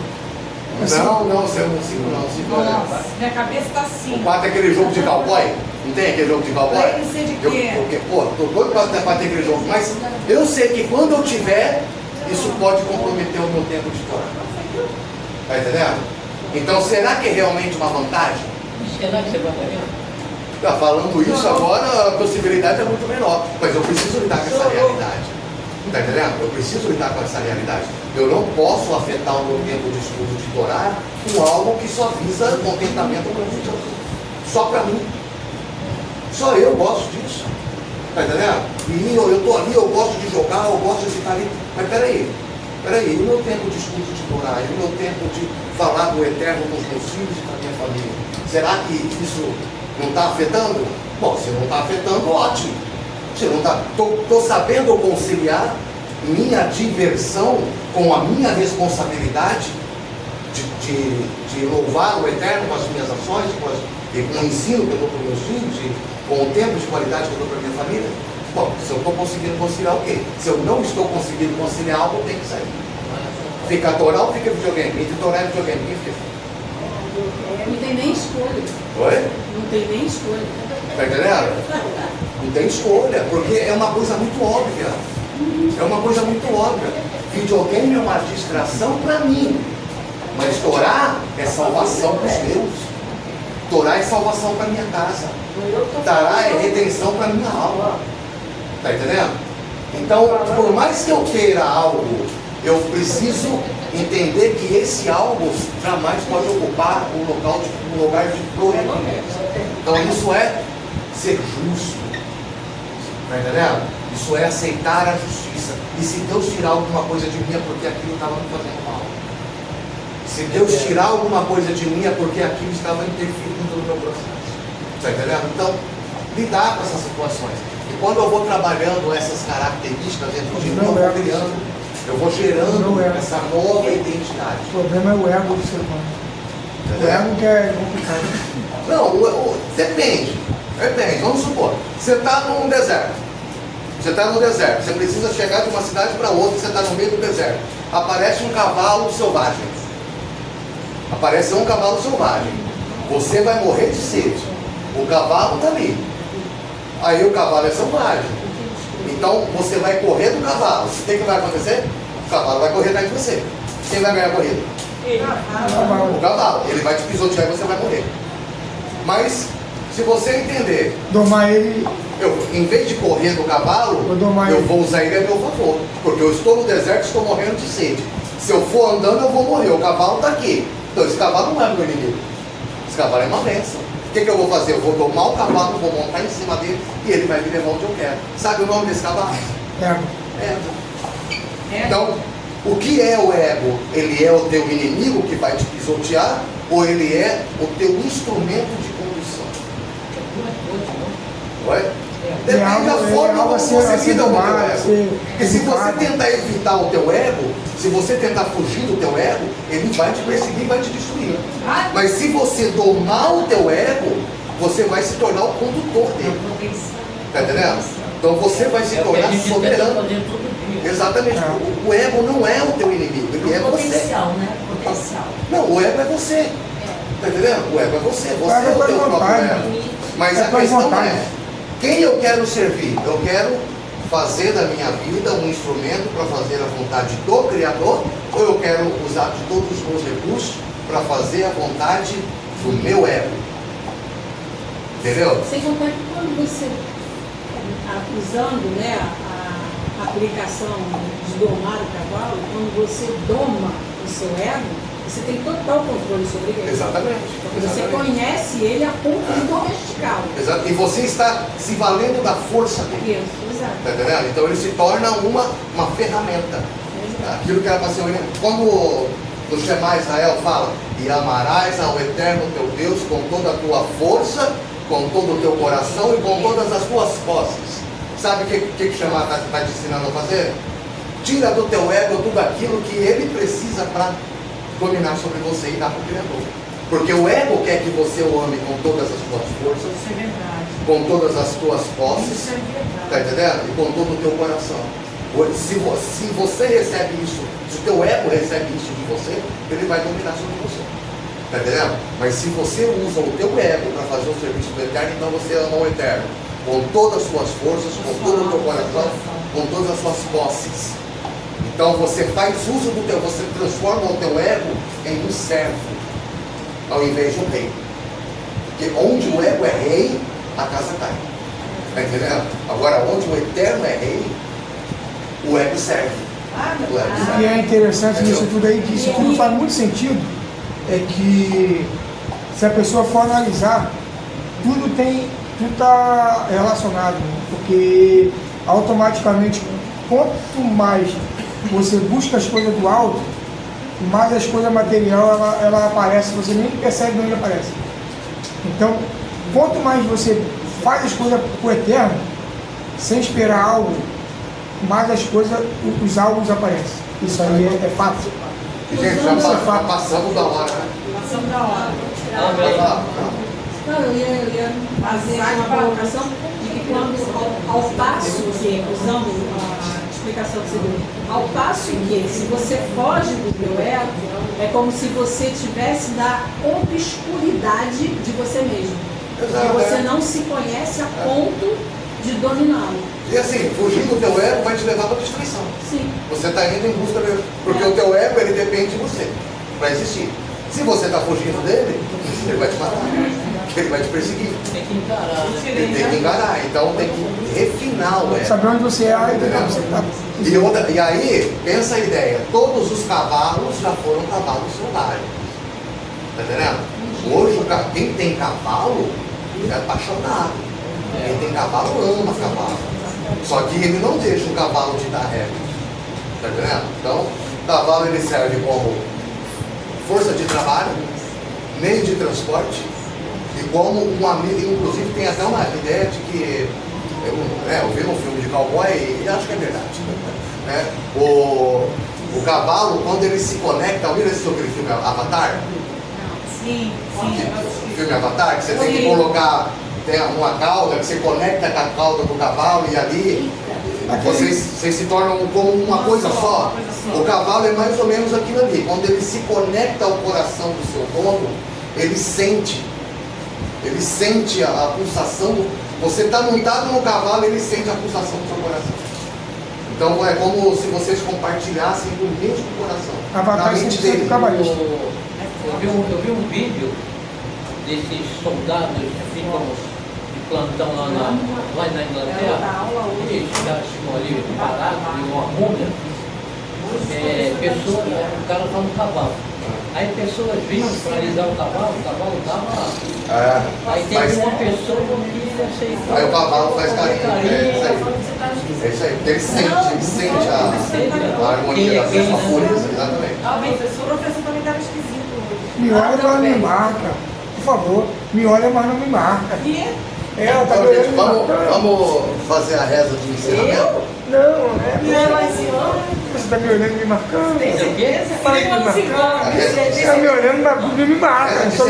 Não, você não 5 não. 5 Nossa, minha cabeça está assim. O 4 é aquele jogo de cowboy. Não tem aquele jogo de cowboy? Play não sei de quê. Pô, tô doido pra ter aquele jogo. Mas eu sei que quando eu tiver, isso pode comprometer o meu tempo de Torá. Tá entendendo? Então será que é realmente uma vantagem? Será que você vai ganhar? Tá falando isso agora, a possibilidade é muito menor. Mas eu preciso lidar com essa realidade. Tá entendendo? Eu preciso lidar com essa realidade. Eu não posso afetar o meu tempo de estudo de Torá com algo que só visa contentamento para mim. Só para mim. Só eu gosto disso. Tá entendendo? E eu tô ali, eu gosto de jogar, eu gosto de estar ali. Mas peraí, e o meu tempo de estudo de Torá, e o meu tempo de falar do Eterno com os meus filhos e com a minha família, será que isso não está afetando? Bom, se não está afetando, ótimo. Se não está, estou sabendo conciliar minha diversão com a minha responsabilidade de louvar o Eterno com as minhas ações, e com o ensino que eu dou para os meus filhos, e com o tempo de qualidade que eu dou para a minha família. Bom, se eu estou conseguindo conciliar o quê? Se eu não estou conseguindo conciliar algo, eu tenho que sair. Fica Torá ou fica videogame? Entre Torá e videogame, quem fica? Não tem nem escolha. Oi? Não tem nem escolha. Tá entendendo? Não tem escolha, porque é uma coisa muito óbvia. É uma coisa muito óbvia. Videogame é uma distração para mim. Mas Torá é salvação para os meus. Torá é salvação para minha casa. Torá é redenção para minha alma. Tá entendendo? Então, por mais que eu queira algo, eu preciso entender que esse algo jamais pode ocupar um lugar de proeminência. Então, isso é ser justo. Tá entendendo? Isso é aceitar a justiça. E se Deus tirar alguma coisa de mim é porque aquilo estava me fazendo mal. Se Deus tirar alguma coisa de mim é porque aquilo estava interferindo no meu processo. Tá entendendo? Então, lidar com essas situações. E quando eu vou trabalhando essas características dentro de mim, eu vou criando, eu vou gerando essa nova identidade. O problema é o ego do ser humano. O ego que é complicado. Não, depende. Vamos supor, você está num deserto. Você precisa chegar de uma cidade para outra, você está no meio do deserto. Aparece um cavalo selvagem. Você vai morrer de sede. O cavalo está ali. Aí o cavalo é selvagem. Então você vai correr do cavalo. O que vai acontecer? O cavalo vai correr atrás de você. Quem vai ganhar a corrida? O cavalo. Ele vai te pisotear e você vai morrer. Mas se você entender, Domar ele. em vez de correr do cavalo, eu vou usar ele a meu favor. Porque eu estou no deserto e estou morrendo de sede. Se eu for andando, eu vou morrer. O cavalo está aqui. Então esse cavalo não é meu inimigo. Esse cavalo é uma bênção. O que eu vou fazer? Eu vou domar o cavalo, vou montar em cima dele e ele vai me levar onde eu quero. Sabe o nome desse cavalo? Ego. Então, o que é o ego? Ele é o teu inimigo que vai te pisotear ou ele é o teu instrumento de condução? Oi? Depende da forma como você lida com o teu ego. Porque se você tentar evitar o teu ego, se você tentar fugir do teu ego, ele vai te perseguir e vai te destruir. Mas se você domar o teu ego, você vai se tornar o condutor dele. Tá entendendo? Então você vai se tornar soberano. Exatamente. O ego não é o teu inimigo, ele é você. Potencial, né? Potencial. Não, o ego é você. Tá entendendo? O ego é você. Você é o teu próprio ego. Mas a questão é, quem eu quero servir? Eu quero fazer da minha vida um instrumento para fazer a vontade do Criador, ou eu quero usar de todos os meus recursos para fazer a vontade do meu ego? Entendeu? Sem contar que quando você, usando, né, a aplicação de domar o cavalo, quando você doma o seu ego, você tem total controle sobre ele. Exatamente. Você conhece ele a ponto de domesticá-lo. Exato. E você está se valendo da força dele. Isso, exato. Tá entendendo? Então ele se torna uma ferramenta. Exato. Aquilo que era para ser quando no Shema Israel fala: e amarás ao Eterno teu Deus com toda a tua força, com todo o teu coração e com todas as tuas posses. Sabe o que Shama está te ensinando a fazer? Tira do teu ego tudo aquilo que ele precisa para dominar sobre você e dar para o Criador. Porque o ego quer que você o ame com todas as tuas forças, Isso é verdade. com todas as tuas posses, Isso é verdade. tá entendendo? E com todo o teu coração. Se você recebe isso, se o teu ego recebe isso de você, ele vai dominar sobre você. Tá entendendo? Mas se você usa o teu ego para fazer o serviço do eterno, então você ama o eterno. Com todas as suas forças, com todo o teu coração, com todas as suas posses. Então você faz uso do teu, você transforma o teu ego em um servo, ao invés de um rei. Porque onde o ego é rei, a casa cai. Tá entendendo? Agora, onde o eterno é rei, o ego serve. O ego O que serve. é interessante Entendeu? nisso tudo aí, que isso tudo faz muito sentido, é que se a pessoa for analisar, tudo está relacionado, né? Porque automaticamente, quanto mais você busca as coisas do alto, mais as coisas materiais ela aparece, você nem percebe onde aparece. Então, quanto mais você faz as coisas para o eterno, sem esperar algo, mais as coisas, os alvos aparecem. Isso aí é fato. Gente, já passamos da hora, né? Passamos da hora. Vai falar. Não, eu ia fazer uma colocação de que quando, ao passo que, usando a explicação que você deu, ao passo que, se você foge do teu ego, é como se você tivesse da obscuridade de você mesmo. Porque você não se conhece a ponto de dominá-lo. E assim, fugir do teu ego vai te levar para a destruição. Sim. Você está indo em busca dele. Porque o teu ego, ele depende de você para existir. Se você está fugindo dele, ele vai te matar. Ele vai te perseguir. Tem que encarar, né? Ele tem que enganar. Então tem que refinar o ego. Saber onde você é, aí você está. E aí, pensa a ideia. Todos os cavalos já foram cavalos selvagens. Tá entendendo? Hoje, quem tem cavalo é apaixonado. Quem tem cavalo ama cavalo. Só que ele não deixa o cavalo te dar ré. Tá entendendo? Então, o cavalo ele serve como força de trabalho, meio de transporte e como um amigo. Inclusive tem até uma ideia de que eu vi no filme de cowboy e acho que é verdade. Né? O cavalo, quando ele se conecta, viu esse aquele filme Avatar? Sim, O filme Avatar, que você tem que colocar uma cauda, que você conecta com a cauda do cavalo e ali vocês se tornam como uma coisa só. O cavalo é mais ou menos aquilo ali. Quando ele se conecta ao coração do seu dono, ele sente a pulsação você está montado no cavalo, ele sente a pulsação do seu coração. Então é como se vocês compartilhassem do mesmo coração. Avatar na mente 100% dele. cabalista. Eu vi um vídeo desses soldados que ficam de plantão lá na Inglaterra. Eles ficam ali parados em uma múmia. O cara está no cavalo. Aí pessoas vinham para alisar o cavalo estava. Aí teve uma pessoa que aceitou. Aí o cavalo faz carinho. É isso aí. Ele sente a harmonia da sua pureza, exatamente. O professor também estava esquisito hoje. Me olha, mas não me marca. Por favor, me olha, mas não me marca. Ela tá Então, me gente, olhando. vamos fazer a reza de encerramento? Não, né? E ela esse ano? Você tá me olhando e me marcando? Tem certeza? Fala que me marcando. Você tá me olhando, mas não me marca.